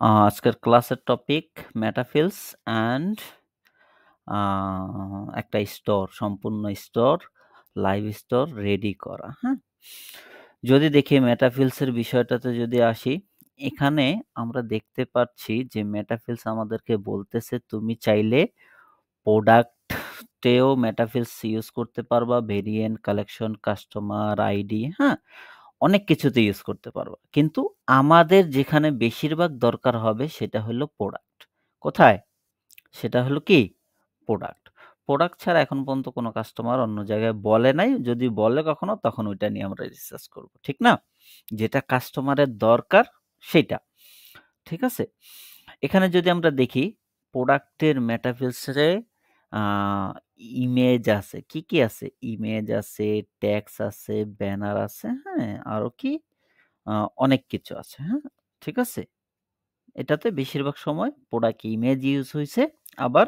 আজকের ক্লাসের topic মেটাফিল্স and a একটা স্টোর, সম্পূর্ণ স্টোর, লাইভ স্টোর রেডি করা, হ্যাঁ? যদি দেখি মেটাফিল্স এর বিষয়টাতে যদি আসি, এখানে আমরা দেখতে পাচ্ছি যে মেটাফিল্স আমাদেরকে বলতেছে তুমি চাইলে প্রোডাক্টেও মেটাফিল্স ইউজ করতে পারবা, ভেরিয়েন্ট, কালেকশন, কাস্টমার আইডি, হ্যাঁ? অনেক কিছুতে ইউজ করতে পারবা। কিন্তু আমাদের যেখানে বেশিরভাগ দরকার হবে সেটা হলো প্রোডাক্ট। কোথায়? সেটা হলো কি? প্রোডাক্ট। প্রোডাক্ট ছাড়া এখন পর্যন্ত কোনো কাস্টমার অন্য জায়গায় বলে নাই। যদি বলে কখনো তখন ওইটা নিয়ে আমরা রিসার্চ করব। ঠিক না? যেটা কাস্টমারের দরকার সেইটা। ঠিক আছে? এখানে যদি আমরা দেখি প্রোডাক্টের মেটাফিল্সে আ ইমেজ আছে। কি আছে? ইমেজ আছে, টেক্সট আছে, ব্যানার আছে, হ্যাঁ? আরো কি? আ অনেক কিছু আছে, হ্যাঁ? ঠিক আছে? এটাতে বেশিরভাগ সময় প্রোডাক্ট ইমেজ ইউজ হইছে, আবার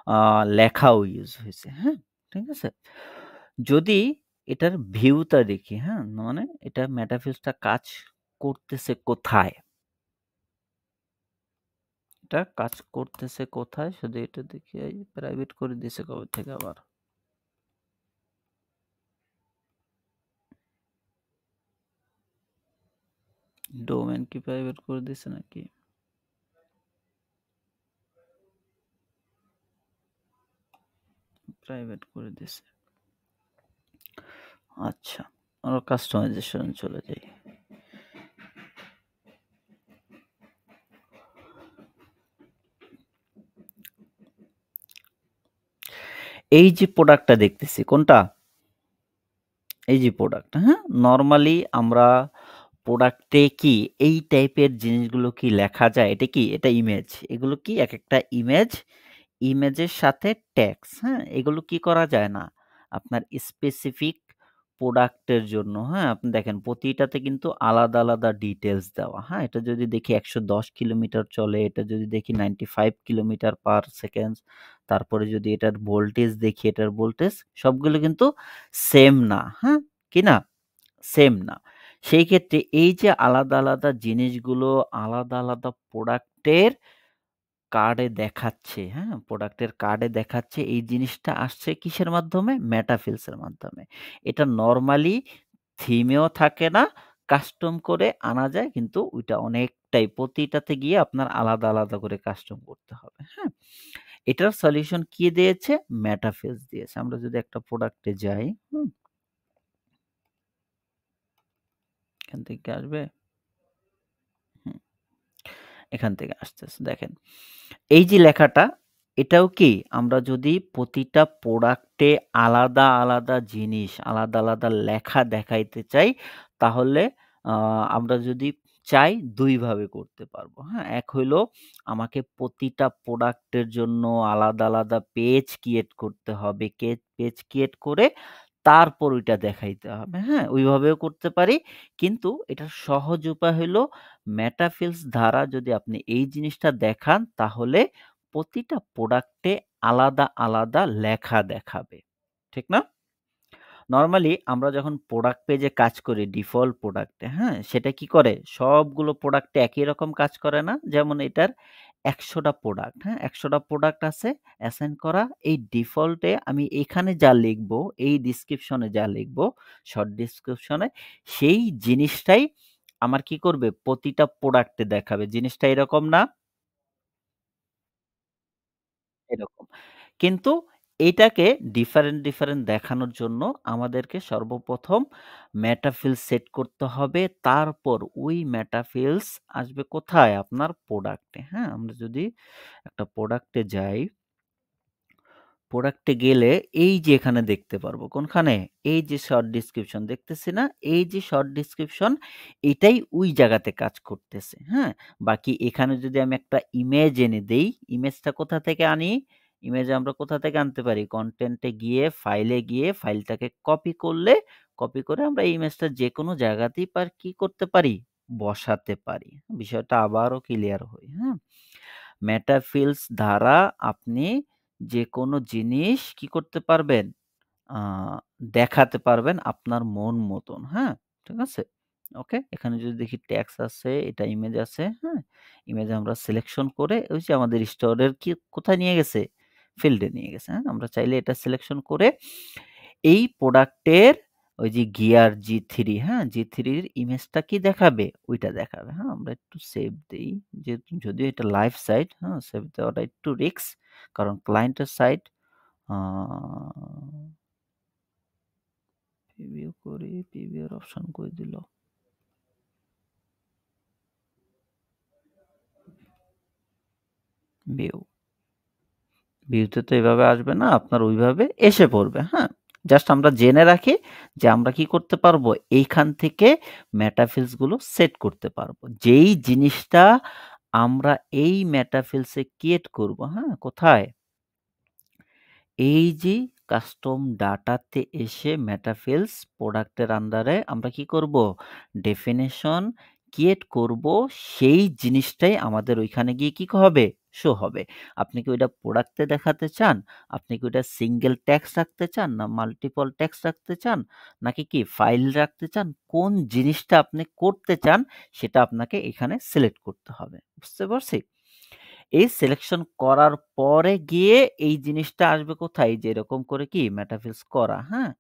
আ লেখাও ইউজ হইছে, হ্যাঁ? ঠিক আছে? যদি এটার ভিউটা দেখি, হ্যাঁ? মানে এটা মেটাফিল্সটা কাজ করতেছে কোথায়? এটা কাজ করতেছে কোথায়? শুধু এটা দেখি এই প্রাইভেট করে দিছে কবে থেকে আবার? ডোমেইন কি প্রাইভেট করে দিছে নাকি? প্রাইভেট করে দিছে। আচ্ছা, আমরা কাস্টমাইজেশন চলে যাই। এই যে প্রোডাক্টটা দেখতেছি কোনটা? এই যে প্রোডাক্ট, হ্যাঁ? নরমালি আমরা প্রোডাক্টে কি এই টাইপের জিনিসগুলো কি লেখা যায়? এটা কি? এটা ইমেজ। এগুলো কি একেকটা ইমেজ, ইমেজের সাথে টেক্সট, হ্যাঁ? এগুলো কি করা যায় না? আপনার স্পেসিফিক প্রোডাক্টের জন্য, হ্যাঁ? আপনি দেখেন প্রতিটাতে কিন্তু আলাদা, আলাদা ডিটেইলস দেওয়া, হ্যাঁ? এটা যদি দেখি ১১০ কিলোমিটার চলে, এটা যদি দেখি 95 কিলোমিটার পার সেকেন্ড, তারপরে যদি এটার ভোল্টেজ দেখি, এটার ভোল্টেজ সবগুলো কিন্তু সেম না, হ্যাঁ? কি না? সেম না। সেই ক্ষেত্রে এই যে আলাদা, আলাদা জিনিসগুলো আলাদা, আলাদা প্রোডাক্টের কার্ডে দেখাচ্ছে, হ্যাঁ? প্রোডাক্টের কার্ডে দেখাচ্ছে এই জিনিসটা আসছে কিসের মাধ্যমে? মেটাফিলস এর মাধ্যমে। এটা নরমালি থিমেও থাকে না, কাস্টম করে আনা যায় কিন্তু ওইটা অনেকটাই প্রতিটাতে গিয়ে আপনার আলাদা, আলাদা করে কাস্টম করতে হবে, হ্যাঁ? এটার সলিউশন কি দিয়েছে? মেটাফিলস দিয়েছে। আমরা যদি একটা প্রোডাক্টে যাই, হুম? এখান থেকে কি আসবে? হুম। এখান থেকে আসতেছে দেখেন। এই যে লেখাটা এটাও কি আমরা যদি প্রতিটা প্রোডাক্টে আলাদা, আলাদা জিনিস, আলাদা, আলাদা লেখা দেখাইতে চাই তাহলে আ আমরা যদি চাই ২ ভাবে করতে পারবো। হ্যাঁ? এক হইলো আমাকে প্রতিটা প্রোডাক্টের জন্য আলাদা, আলাদা পেজ ক্রিয়েট করতে হবে। পেজ ক্রিয়েট করে তারপর ওইটা দেখাইতে হবে। হ্যাঁ? ওইভাবেও করতে পারি। কিন্তু এটার সহজ উপায় হইলো মেটাফিলস দ্বারা যদি আপনি এই জিনিসটা দেখান তাহলে প্রতিটা প্রোডাক্টে আলাদা, আলাদা লেখা দেখাবে। ঠিক না? নরমালি আমরা যখন প্রোডাক্ট পেজে কাজ করি ডিফল্ট প্রোডাক্টে, হ্যাঁ? সেটা কি করে? সবগুলো প্রোডাক্টে একই রকম কাজ করে না? যেমন এটার ১০০ টা প্রোডাক্ট, হ্যাঁ? ১০০ টা প্রোডাক্ট আছে অ্যাসাইন করা। এই ডিফল্টে আমি এখানে যা লিখবো, এই ডেসক্রিপশনে যা লিখবো, শর্ট ডেসক্রিপশনে সেই জিনিসটাই আমার কি করবে? প্রতিটা প্রোডাক্টে দেখাবে। জিনিসটা এরকম না? এরকম। কিন্তু এইটাকে ডিফারেন্ট, ডিফারেন্ট দেখানোর জন্য আমাদেরকে সর্বপ্রথম মেটাফিল্স সেট করতে হবে। তারপর ওই মেটাফিল্স আসবে কোথায়? আপনার প্রোডাক্টে, হ্যাঁ? আমরা যদি একটা প্রোডাক্টে যাই, প্রোডাক্টে গেলে এই যে এখানে দেখতে পারবো কোনখানে? এই যে শর্ট ডেসক্রিপশন দেখতেছি না? এই যে শর্ট ডেসক্রিপশন এটাই ওই জায়গাতে কাজ করতেছে, হ্যাঁ? বাকি এখানে যদি আমি একটা ইমেজ এনে দেই, ইমেজটা কোথা থেকে আনি? ইমেজ আমরা কোথা থেকে আনতে পারি? কনটেন্ট এ গিয়ে, ফাইলে গিয়ে ফাইলটাকে কপি করলে, কপি করে আমরা এই ইমেজটা যেকোনো জায়গাতেই কি করতে পারি? বসাতে পারি। বিষয়টা আবারও ক্লিয়ার হই, হ্যাঁ? মেটাফিল্স দ্বারা আপনি যেকোনো জিনিস কি করতে পারবেন? আ দেখাতে পারবেন আপনার মন মতন, হ্যাঁ? ঠিক আছে? ওকে? এখানে যদি দেখি টেক্সট আছে, এটা ইমেজ আছে, হ্যাঁ? ইমেজ আমরা সিলেকশন করে ওই যে আমাদের স্টোরের কি কোথায় নিয়ে গেছে? ফিল্ডে নিয়ে গেছে, হ্যাঁ? আমরা চাইলে এটা সিলেকশন করে এই প্রোডাক্টের ওই যে গিয়ার G3, হ্যাঁ? G3 এর ইমেজটা কি দেখাবে? ওইটা দেখাবে, হ্যাঁ? আমরা একটু সেভ দেই। যেহেতু যদিও এটা লাইভ সাইট, হ্যাঁ? সেভ দেওয়াটা একটু রিস্ক। কারণ ক্লায়েন্টের সাইট আ প্রিভিউ করি, প্রিভিউ এর অপশন কই দিল? ভিউ। ভিউতে তো এভাবে আসবে না, আপনার ওইভাবে এসে পড়বে, হ্যাঁ? জাস্ট আমরা জেনে রাখি যে আমরা কি করতে পারবো? এইখান থেকে মেটাফিলস গুলো সেট করতে পারবো। যেই জিনিসটা আমরা এই মেটাফিলস এ ক্রিয়েট করব, হ্যাঁ? কোথায়? এই যে কাস্টম ডাটাতে এসে মেটাফিলস প্রোডাক্টের আন্ডারে আমরা কি করব? ডেফিনিশন ক্রিয়েট করব। সেই জিনিসটাই আমাদের ওইখানে গিয়ে কি হবে? শো হবে। আপনি কি ওইটা প্রোডাক্টে দেখাতে চান? আপনি কি ওইটা সিঙ্গেল টেক্সট রাখতে চান? না মাল্টিপল টেক্সট রাখতে চান? নাকি কি ফাইল রাখতে চান? কোন জিনিসটা আপনি করতে চান সেটা আপনাকে এখানে সিলেক্ট করতে হবে। বুঝতে পারছি? এই সিলেকশন করার পরে গিয়ে এই জিনিসটা আসবে কোথায়? এই যে এরকম করে কি মেটাফিলস করা, হ্যাঁ?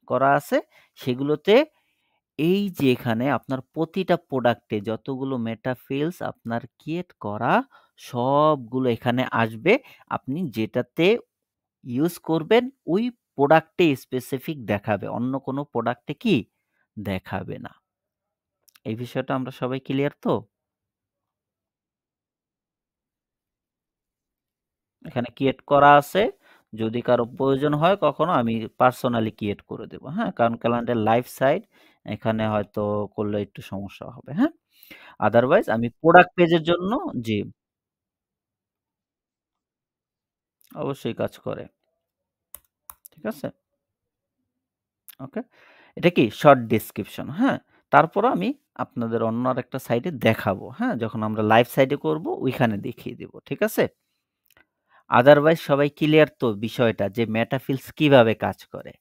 করা আছে সেগুলোতে এই যে এখানে আপনার প্রতিটা প্রোডাক্টে যতগুলো মেটাফিলস আপনার ক্রিয়েট করা সবগুলো এখানে আসবে। আপনি যেটাতে ইউজ করবেন ওই প্রোডাক্টে স্পেসিফিক দেখাবে। অন্য কোনো প্রোডাক্টে কি দেখাবে না। এই বিষয়টা আমরা সবাই ক্লিয়ার তো? এখানে ক্রিয়েট করা আছে। যদি কারো প্রয়োজন হয় কখনো আমি পার্সোনালি ক্রিয়েট করে দেব। হ্যাঁ? কারণ ক্লায়েন্টের লাইভ সাইট এখানে হয়তো করলে একটু সমস্যা হবে। হ্যাঁ? আদারওয়াইজ আমি প্রোডাক্ট পেজের জন্য জি, অবশ্যই কাজ করে। ঠিক আছে? ওকে? এটা কি শর্ট ডেসক্রিপশন। হ্যাঁ? তারপরও আমি আপনাদের অন্য আরেকটা সাইটে দেখাবো। হ্যাঁ? যখন আমরা লাইভ সাইটে করব ওইখানে দেখিয়ে দেব। ঠিক আছে? আদারওয়াইজ সবাই ক্লিয়ার তো বিষয়টা যে মেটাফিলস কিভাবে কাজ করে?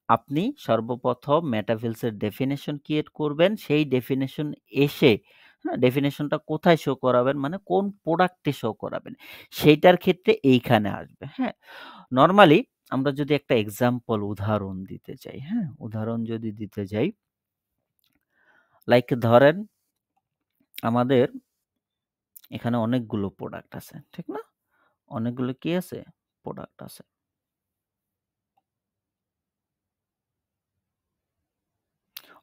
আপনি সর্বপ্রথম মেটাফিলসের ডেফিনিশন ক্রিয়েট করবেন। সেই ডেফিনিশন এসে, হ্যাঁ? ডেফিনিশনটা কোথায় শো করাবেন? মানে কোন প্রোডাক্টে শো করাবেন? সেইটার ক্ষেত্রে এইখানে আসবে, হ্যাঁ? নরমালি আমরা যদি একটা এক্সাম্পল উদাহরণ দিতে চাই, হ্যাঁ? উদাহরণ যদি দিতে যাই, লাইক ধরেন আমাদের এখানে অনেকগুলো প্রোডাক্ট আছে, ঠিক না? অনেকগুলো কি আছে? প্রোডাক্ট আছে।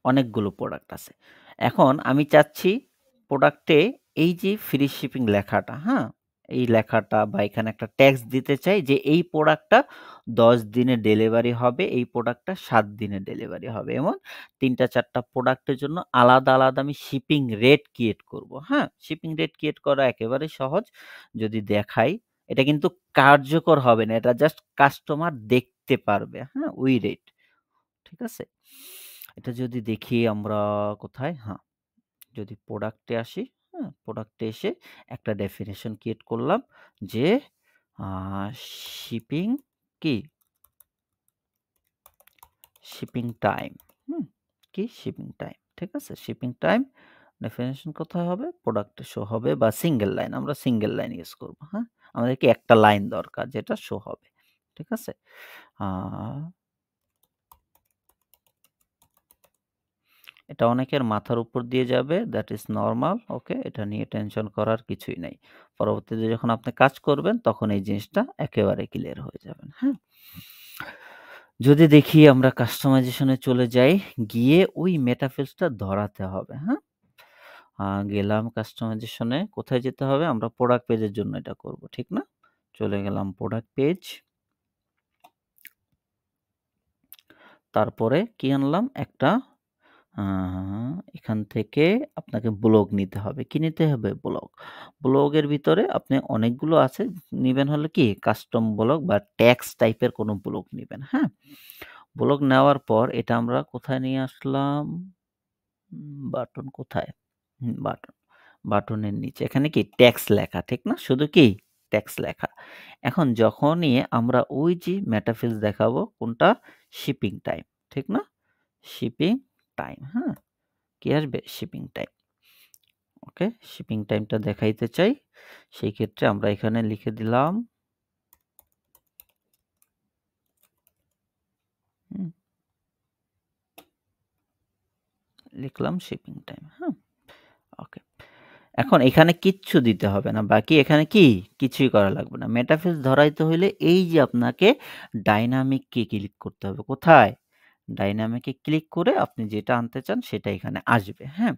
অনেকগুলো প্রোডাক্ট আছে। এখন আমি চাচ্ছি প্রোডাক্টে এই যে ফ্রি শিপিং লেখাটা, হ্যাঁ? এই লেখাটা বা এখানে একটা ট্যাক্স দিতে চাই যে এই প্রোডাক্টটা ১০ দিনে ডেলিভারি হবে, এই প্রোডাক্টটা ৭ দিনে ডেলিভারি হবে। এমন ৩ টা ৪ টা প্রোডাক্টের জন্য আলাদা, আলাদা আমি শিপিং রেট ক্রিয়েট করব, হ্যাঁ? শিপিং রেট ক্রিয়েট করা একেবারেই সহজ। যদি দেখাই, এটা কিন্তু কার্যকর হবে না। এটা জাস্ট কাস্টমার দেখতে পারবে, হ্যাঁ? ওই রেট। ঠিক আছে? এটা যদি দেখি আমরা কোথায়? হ্যাঁ, যদি প্রোডাক্টে আসি, হ্যাঁ? প্রোডাক্টে এসে একটা ডেফিনিশন ক্রিয়েট করলাম যে আ শিপিং কি? Shipping time. হুম? কি? Shipping time. ঠিক আছে? শিপিং টাইম ডেফিনিশন কোথায় হবে? প্রোডাক্টে শো হবে বা সিঙ্গেল লাইন। আমরা সিঙ্গেল লাইন ইউজ করব। হ্যাঁ? আমাদেরকে একটা লাইন দরকার যেটা শো হবে। ঠিক আছে? আ এটা অনেকের মাথার উপর দিয়ে যাবে। That is normal. ওকে? এটা নিয়ে টেনশন করার কিছুই নাই। পরবর্তীতে যখন আপনি কাজ করবেন তখন এই জিনিসটা একেবারে ক্লিয়ার হয়ে যাবেন। হ্যাঁ? যদি দেখি আমরা কাস্টমাইজেশন এ চলে যাই, গিয়ে ওই মেটাফিলস টা ধরাতে হবে। হ্যাঁ? গেলাম কাস্টমাইজেশন এ। কোথায় যেতে হবে? আমরা প্রোডাক্ট পেজের জন্য এটা করব। ঠিক না? চলে গেলাম প্রোডাক্ট পেজ। তারপরে কি আনলাম? একটা আ এখান থেকে আপনাকে ব্লগ নিতে হবে। কি নিতে হবে? ব্লগ। ব্লগের ভিতরে আপনি অনেকগুলো আছে। নিবেন হলো কি কাস্টম ব্লগ বা টেক্সট টাইপের কোনো ব্লগ নিবেন। হ্যাঁ? ব্লগ নেওয়ার পর এটা আমরা কোথায় নিয়ে আসলাম? বাটন কোথায়? বাটন। বাটনের নিচে। এখানে কি টেক্সট লেখা, ঠিক না? শুধু কি টেক্সট লেখা। এখন যখনই আমরা ওই যে মেটাফিলস দেখাবো কোনটা? Shipping time. ঠিক না? শিপিং টাইম, হ্যাঁ? কি আসবে? Shipping time. ওকে? শিপিং টাইমটা দেখাইতে চাই। সেই ক্ষেত্রে আমরা এখানে লিখে দিলাম হুম, লিখলাম শিপিং টাইম, হ্যাঁ? ওকে। এখন এখানে কিচ্ছু দিতে হবে না। বাকি এখানে কি? কিছুই করা লাগবে না। মেটাফিলস ধরাইতে হইলে এই যে আপনাকে ডায়নামিক কে ক্লিক করতে হবে। কোথায়? ডায়নামিক এ ক্লিক করে আপনি যেটা আনতে চান সেটা এখানে আসবে। হ্যাঁ?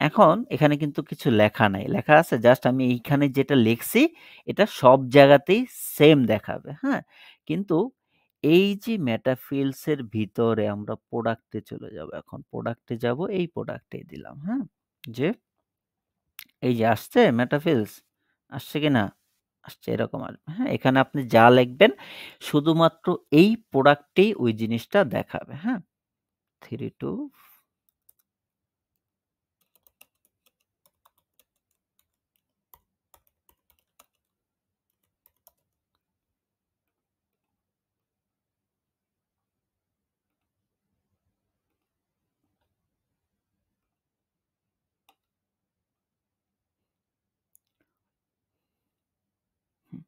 এখন এখানে কিন্তু কিছু লেখা নাই। লেখা আছে জাস্ট আমি এইখানে যেটা লিখছি এটা সব জায়গাতেই সেম দেখাবে। হ্যাঁ? কিন্তু এই যে মেটাফিলস এর ভিতরে আমরা প্রোডাক্ট এ চলে যাব এখন। প্রোডাক্ট এ যাব এই প্রোডাক্ট এই দিলাম। হ্যাঁ? যে এই যে আসছে মেটাফিলস? আসছে কিনা? আসছে এরকম আসবে। হ্যাঁ? এখানে আপনি যা লিখবেন শুধুমাত্র এই প্রোডাক্টেই ওই জিনিসটা দেখাবে। হ্যাঁ? 3, 2 হুম,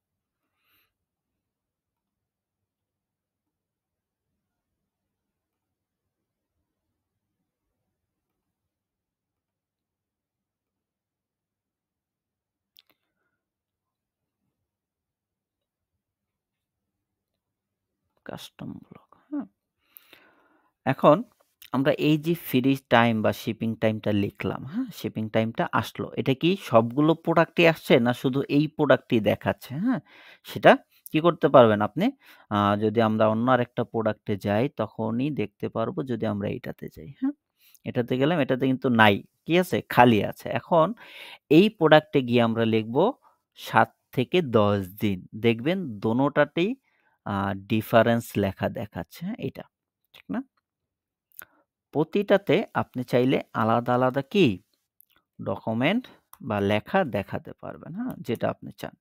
কাস্টম ব্লক। হ্যাঁ? এখন আমরা এই যে ফ্রি টাইম বা শিপিং টাইমটা লিখলাম, হ্যাঁ? শিপিং টাইমটা আসলো। এটা কি সবগুলো প্রোডাক্টই আসছে না শুধু এই প্রোডাক্টই দেখাচ্ছে, হ্যাঁ? সেটা কি করতে পারবেন আপনি? যদি আমরা অন্য আরেকটা প্রোডাক্টে যাই তখনই দেখতে পারবো যদি আমরা এইটাতে যাই, হ্যাঁ? এটাতে গেলাম, এটাতে কিন্তু নাই। কি আছে? খালি আছে। এখন এই প্রোডাক্টে গিয়ে আমরা লিখব ৭ থেকে ১০ দিন। দেখবেন দোনোটাতেই আ ডিফারেন্স লেখা দেখাচ্ছে, হ্যাঁ? এইটা। ঠিক না? প্রতিটাতে আপনি চাইলে আলাদা, আলাদা কি ডকুমেন্ট বা লেখা দেখাতে পারবেন, হ্যাঁ? যেটা আপনি চান।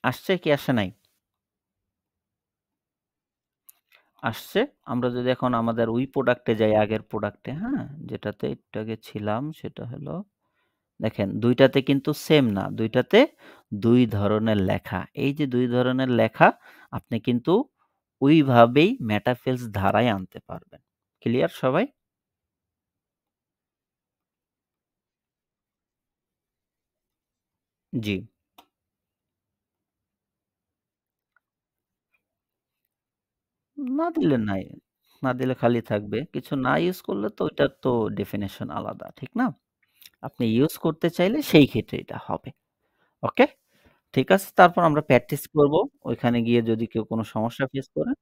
আসছে কি আসে নাই? আসছে। আমরা যদি এখন আমাদের ওই প্রোডাক্টে যাই আগের প্রোডাক্টে, হ্যাঁ? যেটাতে একটু আগে ছিলাম সেটা হলো দেখেন ২ টাতে কিন্তু সেম না। ২ টাতে ২ ধরনের লেখা। এই যে ২ ধরনের লেখা আপনি কিন্তু ওইভাবেই মেটাফিলস ধারায় আনতে পারবেন। ক্লিয়ার সবাই? জি। না দিলে নাই। না দিলে খালি থাকবে। কিছু না ইউজ করলে তো ওইটার তো ডেফিনিশন আলাদা। ঠিক না? আপনি ইউজ করতে চাইলে সেই ক্ষেত্রে এটা হবে। ওকে? ঠিক আছে। তারপর আমরা প্র্যাকটিস করব। ওইখানে গিয়ে যদি কেউ কোন সমস্যা ফেস করে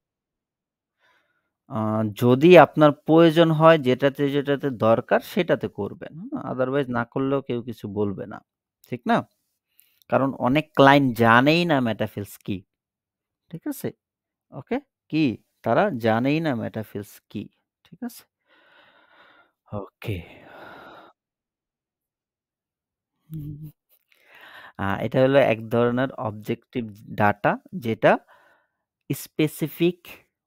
আ যদি আপনার প্রয়োজন হয় যেটাতে, যেটাতে দরকার সেটাতে করবেন। আদারওয়াইজ না করলেও কেউ কিছু বলবে না। ঠিক না? কারণ অনেক ক্লায়েন্ট জানেই না মেটাফিলস কি। ঠিক আছে? ওকে? কি? তারা জানেই না মেটাফিলস কি। ঠিক আছে? ওকে। হুম। এটা হলো এক ধরনের অবজেক্টিভ ডাটা যেটা স্পেসিফিক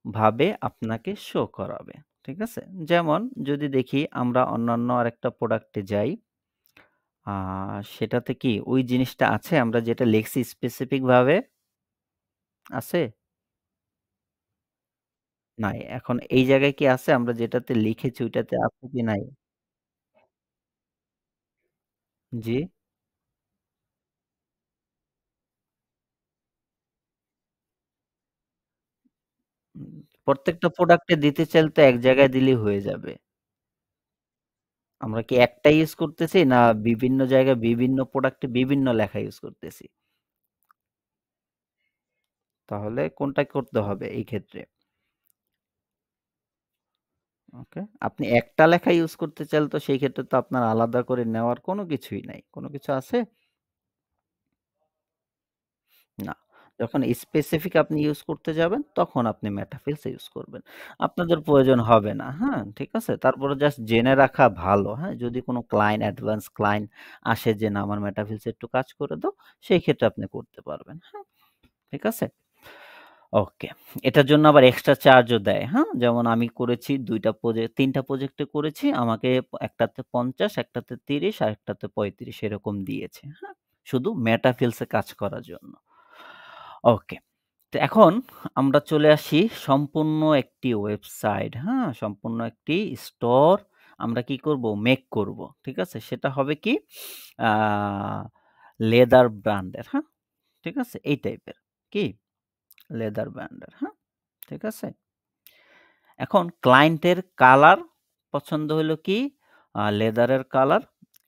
ভাবে আপনাকে শো করাবে। ঠিক আছে? যেমন যদি দেখি আমরা অন্যান্য আরেকটা প্রোডাক্টে যাই, আ সেটাতে কি ওই জিনিসটা আছে আমরা যেটা লিখছি স্পেসিফিক ভাবে আছে? নাই। এখন এই জায়গায় কি আছে আমরা যেটাতে লিখেছি ওইটাতে আছে কি নাই? জি। উম প্রত্যেকটা প্রোডাক্টে দিতে চাইলে তো এক জায়গায় দিলেই হয়ে যাবে। আমরা কি একটা ইউজ করতেছি না বিভিন্ন জায়গায় বিভিন্ন প্রোডাক্টে বিভিন্ন লেখা ইউজ করতেছি? তাহলে কোনটা করতে হবে এই ক্ষেত্রে? ওকে। আপনি একটা লেখা ইউজ করতে চাইলে তো সেই ক্ষেত্রে তো আপনার আলাদা করে নেওয়ার কোনো কিছুই নাই। কোনো কিছু আছে? না। যখন স্পেসিফিক আপনি ইউজ করতে যাবেন, তখন আপনি মেটাফিলস ইউজ করবেন। আপনাদের প্রয়োজন হবে না, হ্যাঁ? ঠিক আছে? তারপরে জাস্ট জেনে রাখা ভালো, হ্যাঁ? যদি কোনো ক্লায়েন্ট, অ্যাডভান্স ক্লায়েন্ট আসে যে, "না, আমার মেটাফিলস একটু কাজ করে দাও", সেই ক্ষেত্রে আপনি করতে পারবেন, হ্যাঁ? ঠিক আছে? ওকে। এটার জন্য আবার এক্সট্রা চার্জও দেয়, হ্যাঁ? যেমন আমি করেছি ২ টা ৩ টা প্রজেক্টে করেছি। আমাকে একটাতে ৫০, একটাতে ৩০, আরেকটাতে ৩৫ এরকম দিয়েছে, হ্যাঁ? শুধু মেটাফিলস এ কাজ করার জন্য। ওকে। তো এখন আমরা চলে আসি সম্পূর্ণ একটি ওয়েবসাইট, হ্যাঁ? সম্পূর্ণ একটি স্টোর আমরা কি করব? মেক করব। ঠিক আছে? সেটা হবে কি? আ লেদার ব্র্যান্ডের, হ্যাঁ? ঠিক আছে? এই টাইপের। কি? লেদার ব্র্যান্ডের, হ্যাঁ? ঠিক আছে? এখন ক্লায়েন্টের কালার পছন্দ হইলো কি? লেদারের কালার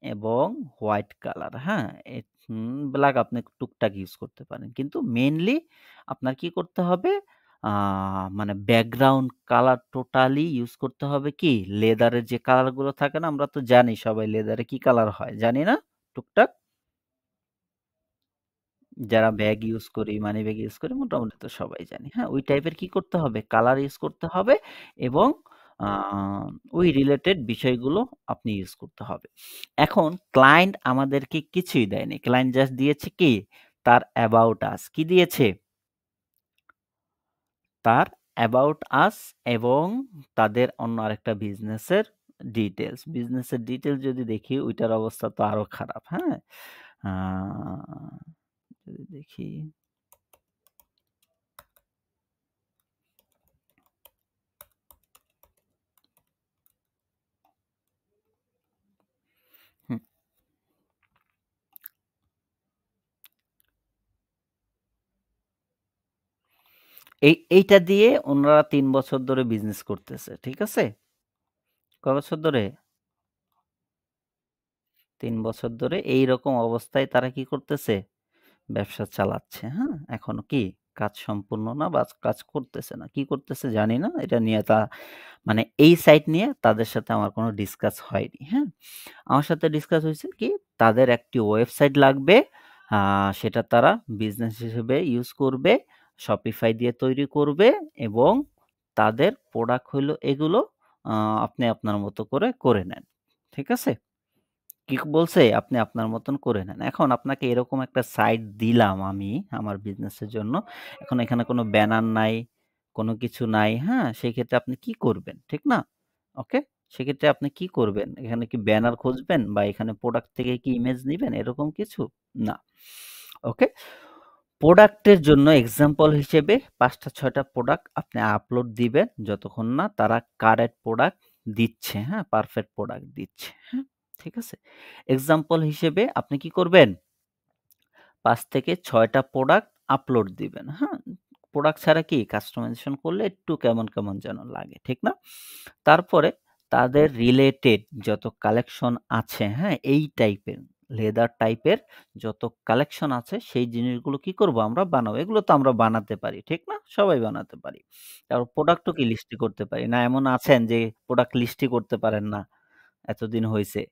এবং হোয়াইট কালার, হ্যাঁ? ব্লাক আপনি টুকটাক ইউজ করতে পারেন। কিন্তু মেইনলি আপনার কি করতে হবে? আ মানে ব্যাকগ্রাউন্ড কালার টোটালি ইউজ করতে হবে কি? লেদারের যে কালারগুলো থাকে না? আমরা তো জানি সবাই লেদারে কি কালার হয়, জানি না? টুকটাক? যারা ব্যাগ ইউজ করি, মানি ব্যাগ ইউজ করি মোটামুটি তো সবাই জানি। হ্যাঁ? ওই টাইপের কি করতে হবে? কালার ইউজ করতে হবে এবং আ ওই রিলেটেড বিষয়গুলো আপনি ইউজ করতে হবে। এখন ক্লায়েন্ট আমাদেরকে কিছুই দেয়নি। ক্লায়েন্ট জাস্ট দিয়েছে কি? তার অ্যাবাউট আস। কি দিয়েছে? তার অ্যাবাউট আস এবং তাদের অন্য আরেকটা বিজনেসের ডিটেইলস। বিজনেসের ডিটেইলস যদি দেখি ওইটার অবস্থা তো আরো খারাপ। হ্যাঁ? আ যদি দেখি হুম। এইটা দিয়ে উনারা ৩ বছর ধরে বিজনেস করতেছে। ঠিক আছে? কয় বছর ধরে? ৩ বছর ধরে এইরকম অবস্থায় তারা কি করতেছে? ব্যবসা চালাচ্ছে। হ্যাঁ? এখনো কি কাজ সম্পূর্ণ না বা কাজ করতেছে না। কি করতেছে জানি না। এটা নিয়ে মানে এই সাইট নিয়ে তাদের সাথে আমার কোনো ডিসকাস হয়নি। হ্যাঁ? আমার সাথে ডিসকাস হইছে কি তাদের একটি ওয়েবসাইট লাগবে। আ সেটা তারা বিজনেস হিসেবে ইউজ করবে। Shopify দিয়ে তৈরি করবে এবং তাদের প্রোডাক্ট হইলো এগুলো। আ আপনি আপনার মতো করে নেন। ঠিক আছে? কি বলছে? আপনি আপনার মতন করে নেন। এখন আপনাকে এরকম একটা সাইট দিলাম আমি আমার বিজনেসের জন্য। এখন এখানে কোনো ব্যানার নাই, কোনো কিছু নাই, হ্যাঁ? সেক্ষেত্রে আপনি কি করবেন? ঠিক না? ওকে? সেক্ষেত্রে আপনি কি করবেন? এখানে কি ব্যানার খুঁজবেন বা এখানে প্রোডাক্ট থেকে কি ইমেজ নিবেন এরকম কিছু? না। ওকে? প্রোডাক্টের জন্য এক্সাম্পল হিসেবে ৫ টা ৬ টা প্রোডাক্ট আপনি আপলোড দিবেন যতক্ষণ না তারা কারেক্ট প্রোডাক্ট দিচ্ছে, হ্যাঁ? পারফেক্ট প্রোডাক্ট দিচ্ছে, হ্যাঁ? ঠিক আছে? এক্সাম্পল হিসেবে আপনি কি করবেন? ৫ থেকে ৬ টা প্রোডাক্ট আপলোড দিবেন, হ্যাঁ? প্রোডাক্ট ছাড়া কি কাস্টমাইজেশন করলে একটু কেমন যেন লাগে, ঠিক না? তারপরে তাদের রিলেটেড যত কালেকশন আছে, হ্যাঁ? এই টাইপের লেদার টাইপের যত কালেকশন আছে সেই জিনিসগুলো কি করব আমরা বানাবো। এগুলো তো আমরা বানাতে পারি, ঠিক না? সবাই বানাতে পারি। তারপর প্রোডাক্টও কি লিস্টই করতে পারি। না এমন আছেন যে প্রোডাক্ট লিস্টই করতে পারেন না, এতদিন হইছে।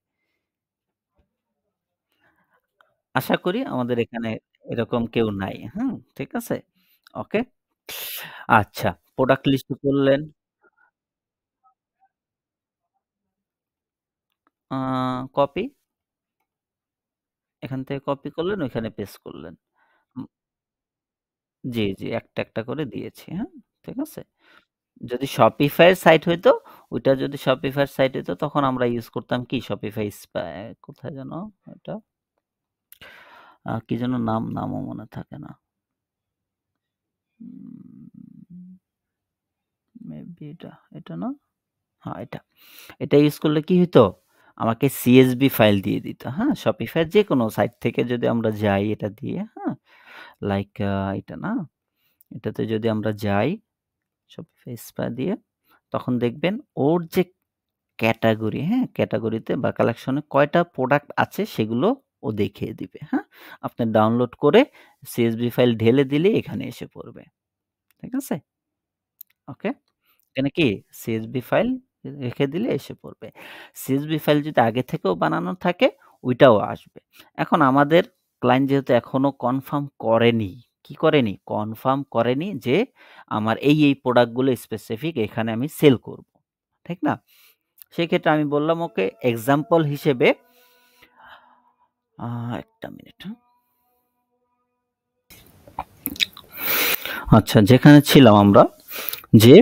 আশা করি আমাদের এখানে এরকম কেউ নাই। হুম? ঠিক আছে? ওকে? আচ্ছা, প্রোডাক্ট লিস্ট করলেন। A copy. এখান থেকে কপি করলেন, ওইখানে পেস্ট করলেন। হুম, জি, একটা করে দিয়েছি। হ্যাঁ? ঠিক আছে? যদি Shopify এর সাইট হইতো, ওইটা যদি Shopify এর সাইট হইতো তখন আমরা ইউজ করতাম কি Shopify কোথায় যেন ওটা? কি যেন নামও মনে থাকে না। উম মেবি এটা না? হ্যাঁ, এটা। এটা ইউজ করলে কি হইতো? আমাকে CSV ফাইল দিয়ে দিত। হ্যাঁ? Shopify এর যেকোনো সাইট থেকে যদি আমরা যাই এটা দিয়ে, হ্যাঁ? লাইক এটা না? এটাতে যদি আমরা যাই Shopify স্পা দিয়ে তখন দেখবেন ওর যে ক্যাটেগরি, হ্যাঁ? ক্যাটেগরিতে বা কালেকশনে কয়টা প্রোডাক্ট আছে সেগুলো ও দেখিয়ে দিবে। হ্যাঁ? আপনি ডাউনলোড করে CSV ফাইল ঢেলে দিলেই এখানে এসে পড়বে। ঠিক আছে? ওকে? এখানে কি CSV ফাইল রেখে দিলে এসে পড়বে। CSV ফাইল যদি আগে থেকেও বানানো থাকে ওইটাও আসবে। এখন আমাদের ক্লায়েন্ট যেহেতু এখনো কনফার্ম করেনি, কি করেনি? কনফার্ম করেনি যে আমার এই প্রোডাক্টগুলো স্পেসিফিক এখানে আমি সেল করব। ঠিক না? সেক্ষেত্রে আমি বললাম ওকে এক্সাম্পল হিসেবে ১ টা মিনিট, হ্যাঁ? আচ্ছা, যেখানে ছিলাম আমরা যে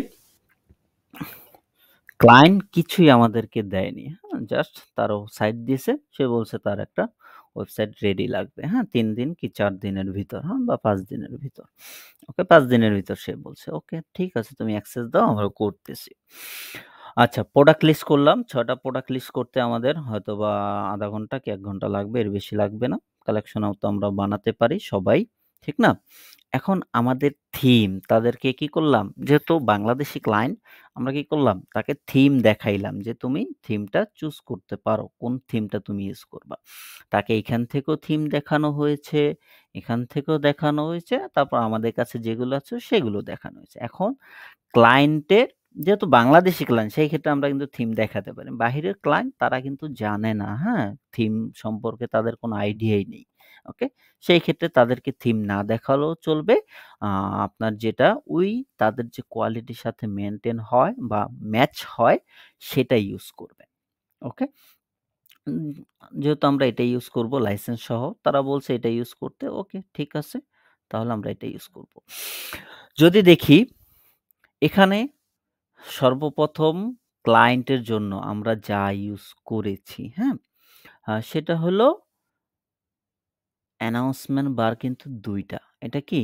ক্লায়েন্ট কিছুই আমাদেরকে দেয়নি। হ্যাঁ? জাস্ট তার ওয়েবসাইট দিছে। সে বলছে তার একটা ওয়েবসাইট রেডি লাগবে। হ্যাঁ? ৩ দিন কি ৪ দিনের ভিতর, হ্যাঁ? বা ৫ দিনের ভিতর। ওকে ৫ দিনের ভিতর সে বলছে। ওকে ঠিক আছে তুমি অ্যাক্সেস দাও আমরা করতেছি। আচ্ছা প্রোডাক্ট লিস্ট করলাম। ৬ টা প্রোডাক্ট লিস্ট করতে আমাদের হয়তোবা ০.৫ ঘন্টা কি ১ ঘন্টা লাগবে, এর বেশি লাগবে না। কালেকশনও তো আমরা বানাতে পারি সবাই। ঠিক না? এখন আমাদের থিম তাদেরকে কি করলাম? যেহেতু বাংলাদেশী ক্লায়েন্ট আমরা কি করলাম? তাকে থিম দেখাইলাম যে তুমি থিমটা চুজ করতে পারো। কোন থিমটা তুমি ইউজ করবা। তাকে এখান থেকেও থিম দেখানো হয়েছে, এখান থেকেও দেখানো হয়েছে। তারপর আমাদের কাছে যেগুলো আছে সেগুলো দেখানো হয়েছে। এখন ক্লায়েন্টের যেহেতু বাংলাদেশি ক্লায়েন্ট সেই ক্ষেত্রে আমরা কিন্তু থিম দেখাতে পারি। বাহিরের ক্লায়েন্ট তারা কিন্তু জানে না, হ্যাঁ? থিম সম্পর্কে তাদের কোনো আইডিয়াই নেই। ওকে? সেই ক্ষেত্রে তাদেরকে থিম না দেখালেও চলবে। আ আপনার যেটা তাদের যে কোয়ালিটির সাথে মেইনটেইন হয় বা ম্যাচ হয় সেটা ইউজ করবেন। ওকে? উম যেহেতু আমরা এটা ইউজ করব লাইসেন্স সহ, তারা বলছে এটা ইউজ করতে। ওকে ঠিক আছে। তাহলে আমরা এটা ইউজ করব। যদি দেখি এখানে সর্বপ্রথম ক্লায়েন্টের জন্য আমরা যা ইউজ করেছি, হ্যাঁ? সেটা হলো অ্যানাউন্সমেন্ট বার কিন্তু ২ টা। এটা কি?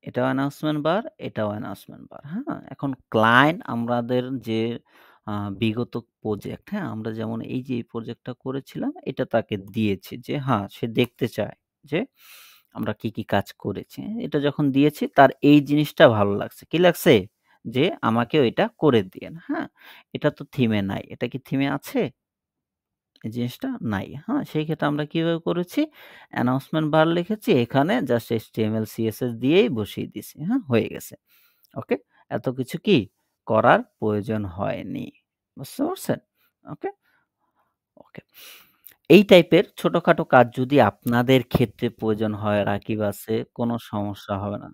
এটাও অ্যানাউন্সমেন্ট বার, এটাও অ্যানাউন্সমেন্ট বার, হ্যাঁ? এখন ক্লায়েন্ট আমাদের যে বিগত প্রজেক্ট, হ্যাঁ? আমরা যেমন এই যে এই প্রজেক্টটা করেছিলাম, এটা তাকে দিয়েছি যে সে দেখতে চায় যে আমরা কি কাজ করেছি। এটা যখন দিয়েছি তার এই জিনিসটা ভালো লাগছে। কি লাগছে? যে আমাকেও এটা করে দিয়েন, হ্যাঁ? এটা তো থিমে নাই। এটা কি থিমে আছে? এই জিনিসটা নাই। সেই ক্ষেত্রে আমরা কিভাবে করেছি? অ্যানাউন্সমেন্ট বার লিখেছি। এখানে জাস্ট HTML, CSS দিয়েই বসিয়ে দিছি। হয়ে গেছে। ওকে? এত কিছু কি করার প্রয়োজন হয়নি। বুঝতে পারছেন? ওকে? ওকে। এই টাইপের ছোটখাটো কাজ যদি আপনাদের ক্ষেত্রে প্রয়োজন হয় রাকিব আছে, কোনো সমস্যা হবে না।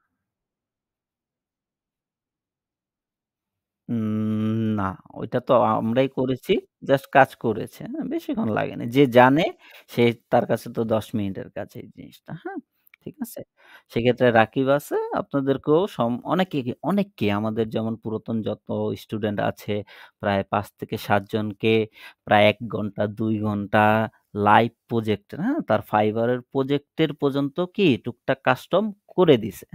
না, ওইটা তো আমরাই করেছি। জাস্ট কাজ করেছে। বেশিক্ষণ লাগেনি। যে জানে সে তার কাছে তো ১০ মিনিটের কাজ এই জিনিসটা। ঠিক আছে? সেক্ষেত্রে রাকিব আছে আপনাদেরকেও অনেককে আমাদের যেমন পুরাতন যত স্টুডেন্ট আছে প্রায় ৫ থেকে ৭ জনকে প্রায় ১ ঘন্টা ২ ঘন্টা লাইভ প্রজেক্ট, তার Fiverr এর প্রজেক্টের পর্যন্ত কি টুকটাক কাস্টম করে দিছে।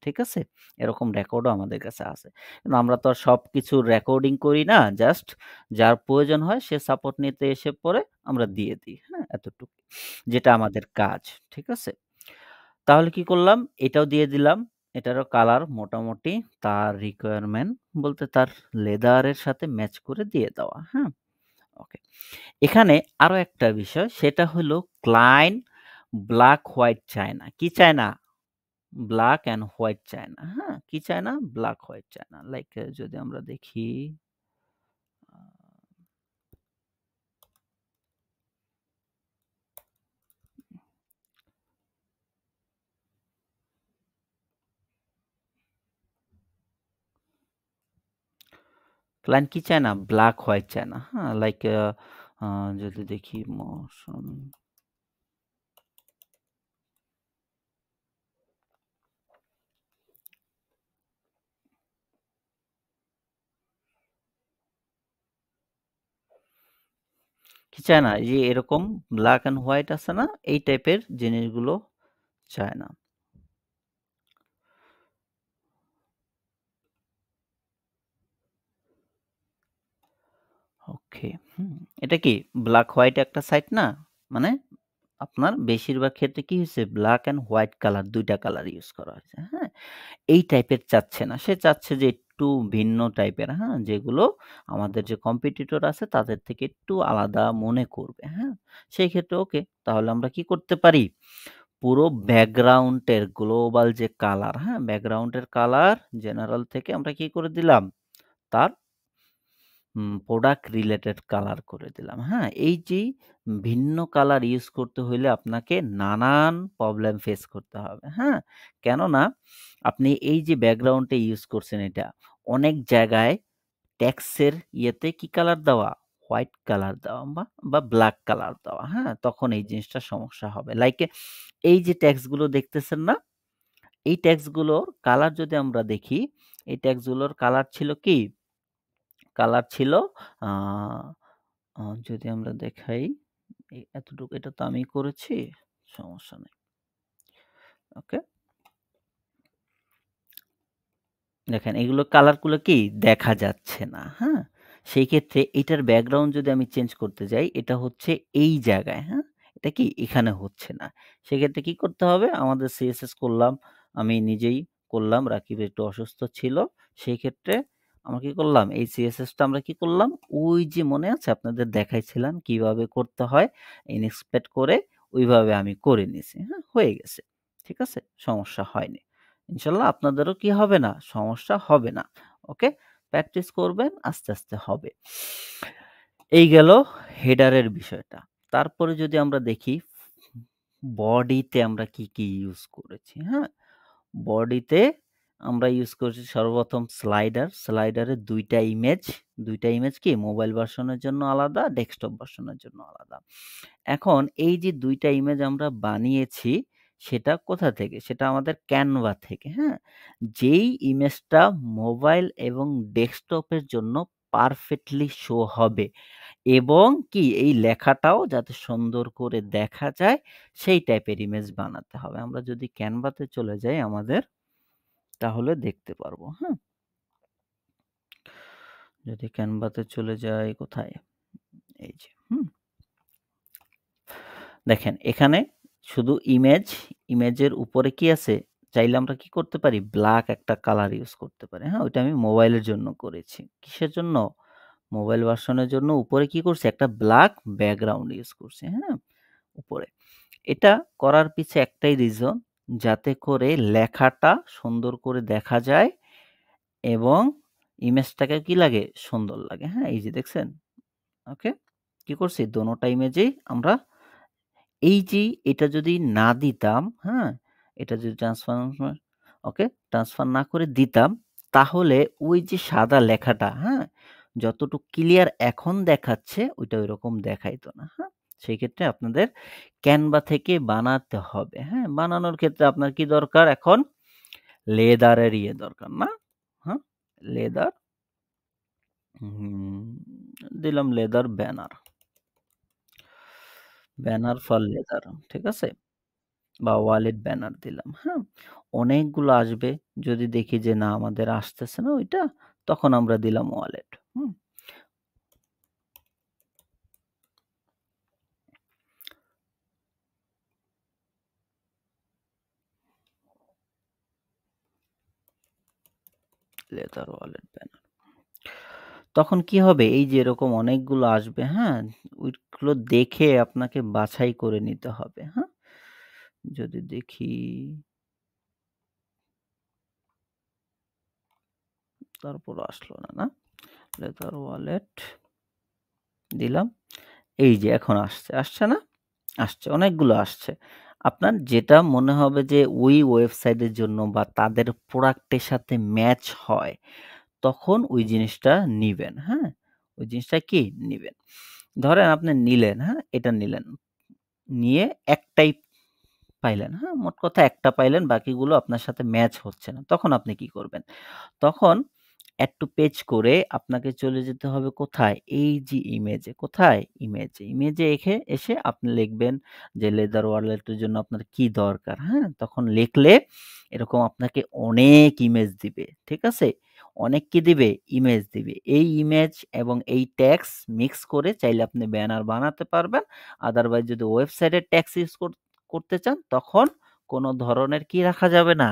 ঠিক আছে? এরকম রেকর্ডও আমাদের কাছে আছে। কিন্তু আমরা তো আর সবকিছু রেকর্ডিং করি না। জাস্ট যার প্রয়োজন হয় সে সাপোর্ট নিতে এসে পড়ে আমরা দিয়ে দিই। এতটুকু। যেটা আমাদের কাজ। ঠিক আছে? তাহলে কি করলাম? এটাও দিয়ে দিলাম। এটারও কালার মোটামুটি তার রিকোয়ারমেন্ট বলতে তার লেদারের সাথে ম্যাচ করে দিয়ে দেওয়া। ওকে। এখানে আরো একটা বিষয় সেটা হলো ক্লায়েন্ট ব্লাক হোয়াইট চায় না। কি চায় না? ব্লাক অ্যান্ড হোয়াইট চায় না। কি চায় না? ব্লাক হোয়াইট চায় না। লাইক যদি আমরা দেখি আ ক্লায়েন্ট কি চায় না? ব্লাক হোয়াইট চায় না। লাইক আ যদি দেখি মোশন কি চায় না? এই যে এরকম ব্লাক অ্যান্ড হোয়াইট আছে না? এই টাইপের জিনিসগুলো চায় না। ওকে। এটা কি ব্লাক হোয়াইট একটা সাইট না? মানে আপনার বেশিরভাগ ক্ষেত্রে কি হইছে ব্লাক অ্যান্ড হোয়াইট কালার ২ টা কালার ইউস করা হয়েছে। এই টাইপের চাচ্ছে না। সে চাচ্ছে যে একটু ভিন্ন টাইপের, যেগুলো আমাদের যে কম্পিটিটর আছে তাদের থেকে একটু আলাদা মনে করবে। সেই ক্ষেত্রে ওকে, তাহলে আমরা কি করতে পারি? পুরো ব্যাকগ্রাউন্ডের গ্লোবাল যে ব্যাকগ্রাউন্ডের কালার জেনারেল থেকে আমরা কি করে দিলাম? তার প্রোডাক্ট রিলেটেড কালার করে দিলাম। হ্যাঁ? এই যে ভিন্ন কালার ইউজ করতে হইলে আপনাকে নানান প্রবলেম ফেস করতে হবে। হ্যাঁ? কেননা আপনি এই যে ব্যাকগ্রাউন্ডে ইউজ করছেন এটা, অনেক জায়গায় টেক্সটের ইয়েতে কি কালার দেওয়া? হোয়াইট কালার দেওয়া বা ব্লাক কালার দেওয়া। হ্যাঁ? তখন এই জিনিসটা সমস্যা হবে। লাইক এই যে টেক্সটগুলো দেখতেছেন না? এই টেক্সটগুলোর কালার যদি আমরা দেখি, এই টেক্সটগুলোর কালার ছিল কি? কালার ছিল আ আ যদি আমরা দেখাই, এতটুকু এটা তো আমি করেছি, সমস্যা নাই। ওকে? দেখেন এগুলো কালারগুলো কি দেখা যাচ্ছে না, হ্যাঁ? সেই ক্ষেত্রে এটার ব্যাকগ্রাউন্ড যদি আমি চেঞ্জ করতে যাই, এটা হচ্ছে এই জায়গায়, হ্যাঁ? এটা কি এখানে হচ্ছে না। সেক্ষেত্রে কি করতে হবে? আমাদের সিএসএস করলাম, আমি নিজেই করলাম, রাকিব একটু অসুস্থ ছিল। সেই ক্ষেত্রে আমরা কি করলাম? এই সিএসএসটা আমরা কি করলাম? ওই যে মনে আছে আপনাদের দেখাইছিলাম কিভাবে করতে হয়? ইনস্পেক্ট করে ওইভাবে আমি করে নিছি, হ্যাঁ? হয়ে গেছে। ঠিক আছে? সমস্যা হয়নি। ইনশাআল্লাহ আপনাদেরও কি হবে না? সমস্যা হবে না। ওকে? প্র্যাকটিস করবেন, আস্তে, আস্তে হবে। এই গেল হেডারের বিষয়টা। তারপরে যদি আমরা দেখি বডিতে আমরা কি ইউজ করেছি, হ্যাঁ? বডিতে আমরা ইউজ করেছি সর্বপ্রথম স্লাইডার। স্লাইডারে ২ টা ইমেজ কি মোবাইল ভার্সনের জন্য আলাদা, ডেস্কটপ ভার্সনের জন্য আলাদা। এখন এই যে ২ টা ইমেজ আমরা বানিয়েছি, সেটা কোথা থেকে? সেটা আমাদের Canva থেকে, হ্যাঁ? যেই ইমেজটা মোবাইল এবং ডেস্কটপের জন্য পারফেক্টলি শো হবে এবং কি এই লেখাটাও যাতে সুন্দর করে দেখা যায়, সেই টাইপের ইমেজ বানাতে হবে। আমরা যদি Canva তে চলে যাই আমাদের, তাহলে দেখতে পারবো, হ্যাঁ? যদি Canva তে চলে যাই কোথায়? এই যে, দেখেন এখানে শুধু ইমেজের উপরে কি আছে? চাইলে আমরা কি করতে পারি? ব্লাক একটা কালার ইউজ করতে পারি। হ্যাঁ? ওইটা আমি মোবাইলের জন্য করেছি। কিসের জন্য? মোবাইল ভার্সনের জন্য উপরে কি করছি? একটা ব্লাক ব্যাকগ্রাউন্ড ইউজ করছি। হ্যাঁ? উপরে। এটা করার পিছে একটাই রিজন যাতে করে লেখাটা সুন্দর করে দেখা যায় এবং ইমেজটাকে কি লাগে? সুন্দর লাগে। হ্যাঁ? এই যে দেখছেন? ওকে? কি করছি? দোনোটা ইমেজেই আমরা এই যে এটা যদি না দিতাম, হ্যাঁ? এটা যদি ট্রান্সফার না করে দিতাম, তাহলে ওই যে সাদা লেখাটা, হ্যাঁ? যতটুক ক্লিয়ার এখন দেখাচ্ছে, ওইটা ওইরকম দেখাইতো না, হ্যাঁ? সেই ক্ষেত্রে আপনাদের Canva থেকে বানাতে হবে, হ্যাঁ? বানানোর ক্ষেত্রে আপনার কি দরকার এখন? লেদারের দরকার, না? হ্যাঁ? লেদার হুম, দিলাম leather banner. Banner for leather, ঠিক আছে? বা ওয়ালেট ব্যানার দিলাম, হ্যাঁ? অনেকগুলো আসবে। যদি দেখি যে না আমাদের আসতেছে না ওইটা, তখন আমরা দিলাম ওয়ালেট, হুম? Leather wallet banner. তখন কি হবে? এই যে এরকম অনেকগুলো আসবে, হ্যাঁ? ওইগুলো দেখে আপনাকে বাছাই করে নিতে হবে, হ্যাঁ? যদি দেখি তারপরও আসলো না, না? লেদার ওয়ালেট দিলাম। এই যে এখন আসছে, আসছে না? আসছে, অনেকগুলো আসছে। আপনার যেটা মনে হবে যে ওই ওয়েবসাইটের জন্য বা তাদের প্রোডাক্টের সাথে ম্যাচ হয়, তখন ওই জিনিসটা নিবেন, হ্যাঁ? ওই জিনিসটা কি? নিবেন। ধরেন আপনি নিলেন, হ্যাঁ? এটা নিলেন। নিয়ে একটাই পাইলেন, হ্যাঁ? মোট কথা একটা পাইলেন, বাকিগুলো আপনার সাথে ম্যাচ হচ্ছে না। তখন আপনি কি করবেন? তখন এড টু পেজ করে আপনাকে চলে যেতে হবে কোথায়? এই যে ইমেজে, কোথায়? ইমেজে। ইমেজে এসে আপনি লিখবেন যে লেদার ওয়ালেটের জন্য আপনার কি দরকার, হ্যাঁ? তখন লিখলে এরকম আপনাকে অনেক ইমেজ দিবে। ঠিক আছে? অনেক কি দিবে? ইমেজ দিবে। এই ইমেজ এবং এই টেক্সট মিক্স করে চাইলে আপনি ব্যানার বানাতে পারবেন। আদারওয়াইজ যদি ওয়েবসাইটের টেক্সট ইউজ করতে চান তখন কোন ধরনের কি রাখা যাবে না?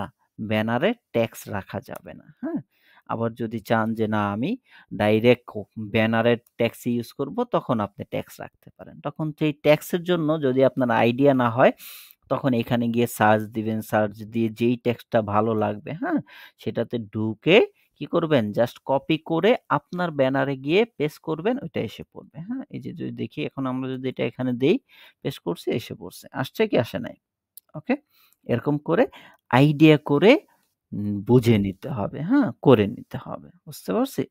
ব্যানারে টেক্সট রাখা যাবে না, হ্যাঁ? আবার যদি চান যে না আমি ডাইরেক্ট ব্যানারের টেক্সট ইউজ করব তখন আপনি টেক্সট রাখতে পারেন। তখন সেই টেক্সটের জন্য যদি আপনার আইডিয়া না হয় তখন এখানে গিয়ে সার্চ দিবেন। সার্চ দিয়ে যেই টেক্সটটা ভালো লাগবে, হ্যাঁ? সেটাতে ঢুকে কি কি করবেন? জাস্ট কপি করে আপনার ব্যানারে গিয়ে পেস্ট করবেন, ওইটা এসে পড়বে। হ্যাঁ? এই যে যদি দেখি এখন আমরা যদি এটা এখানে দেই, পেস্ট করছি এসে পড়ছে। আসছে কি আসে নাই? ওকে? এরকম করে আইডিয়া করে বুঝে নিতে হবে। হ্যাঁ? করে নিতে হবে। বুঝতে পারছি?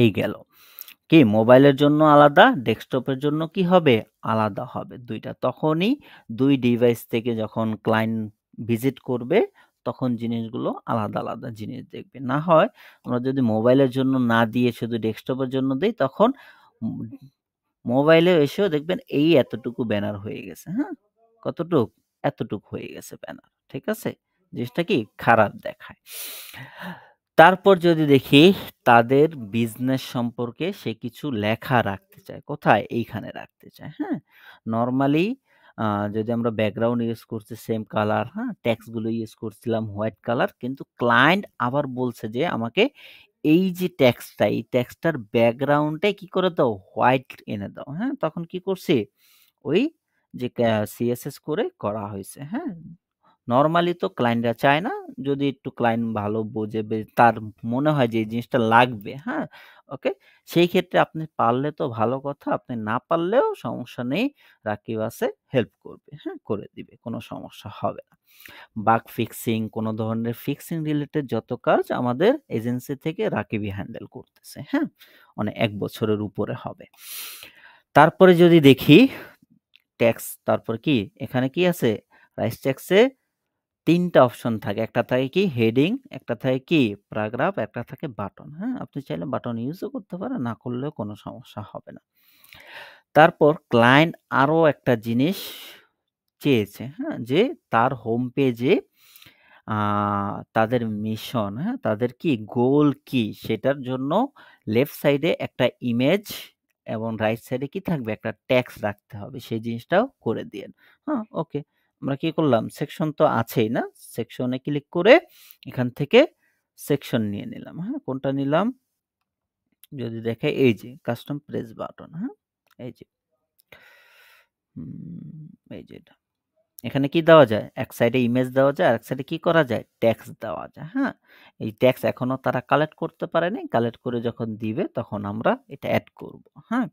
এই গেল। কি মোবাইলের জন্য আলাদা, ডেস্কটপের জন্য কি হবে? আলাদা হবে ২ টা। তখনই ২ ডিভাইস থেকে যখন ক্লায়েন্ট ভিজিট করবে, তখন জিনিসগুলো আলাদা, আলাদা জিনিস দেখবে। না হয় আমরা যদি মোবাইলের জন্য না দিয়ে শুধু ডেস্কটপের জন্য দেই, তখন উম মোবাইলে এসেও দেখবেন এই এতটুকু ব্যানার হয়ে গেছে, হ্যাঁ? কতটুক? এতটুক হয়ে গেছে ব্যানার। ঠিক আছে? জিনিসটা কি খারাপ দেখায়। তারপর যদি দেখি তাদের বিজনেস সম্পর্কে সে কিছু লেখা রাখতে চায়। কোথায়? এইখানে রাখতে চায়। হ্যাঁ? নরমালি আ যদি আমরা ব্যাকগ্রাউন্ড ইউজ করছি সেম কালার, হ্যাঁ? টেক্সট গুলো ইউজ করছিলাম হোয়াইট কালার। কিন্তু ক্লায়েন্ট আবার বলছে যে আমাকে এই যে টেক্সটটা, এই টেক্সটটার ব্যাকগ্রাউন্ডে কি করে দাও? হোয়াইট এনে দাও। হ্যাঁ? তখন কি করছি? ওই যে সিএসএস করে করা হইছে। হ্যাঁ? নরমালি তো ক্লায়েন্টরা চায় না। যদি একটু ক্লায়েন্ট ভালো বোঝে তার মনে হয় যে এই জিনিসটা লাগবে, হ্যাঁ? ওকে? সেই ক্ষেত্রে আপনি পারলে তো ভালো কথা, আপনি না পারলেও সমস্যা নেই। রাকিব আছে হেল্প করবে, হ্যাঁ? করে দিবে। কোনো সমস্যা হবে না। বাগ ফিক্সিং, কোনো ধরনের ফিক্সিং রিলেটেড যত কাজ আমাদের এজেন্সি থেকে রাকিবই হ্যান্ডেল করতেছে, হ্যাঁ? ১ বছরের উপরে হবে। তারপরে যদি দেখি ট্যাক্স, তারপর কি? এখানে কি আছে? রাইস ট্যাক্সে ৩ টা অপশন থাকে। একটা থাকে কি হেডিং, একটা থাকে কি প্যারাগ্রাফ, একটা থাকে বাটন। হ্যাঁ? আপনি চাইলে বাটন ইউজও করতে পারেন, না করলেও কোনো সমস্যা হবে না। তারপর ক্লায়েন্ট আরো একটা জিনিস চেয়েছে, হ্যাঁ? যে তার হোম পেজে আ তাদের মিশন, হ্যাঁ? তাদের কি গোল কি? সেটার জন্য লেফট সাইডে একটা ইমেজ এবং রাইট সাইডে কি থাকবে? একটা টেক্সট রাখতে হবে। সেই জিনিসটাও করে দিয়েন। হ্যাঁ? ওকে। আমরা কি করলাম? সেকশন তো আছেই না? সেকশনে ক্লিক করে এখান থেকে সেকশন নিয়ে নিলাম। হ্যাঁ? কোনটা নিলাম? যদি দেখাই এই যে কাস্টম প্রেস বাটন, হ্যাঁ? এই যে এই যে এটা। এখানে কি দেওয়া যায়? এক সাইডে ইমেজ দেওয়া যায়, আরেক সাইডে কি করা যায়? টেক্সট দেওয়া যায়, হ্যাঁ? এই টেক্সট এখনো তারা কালেক্ট করতে পারেনি। কালেক্ট করে যখন দিবে তখন আমরা এটা এড করব, হ্যাঁ?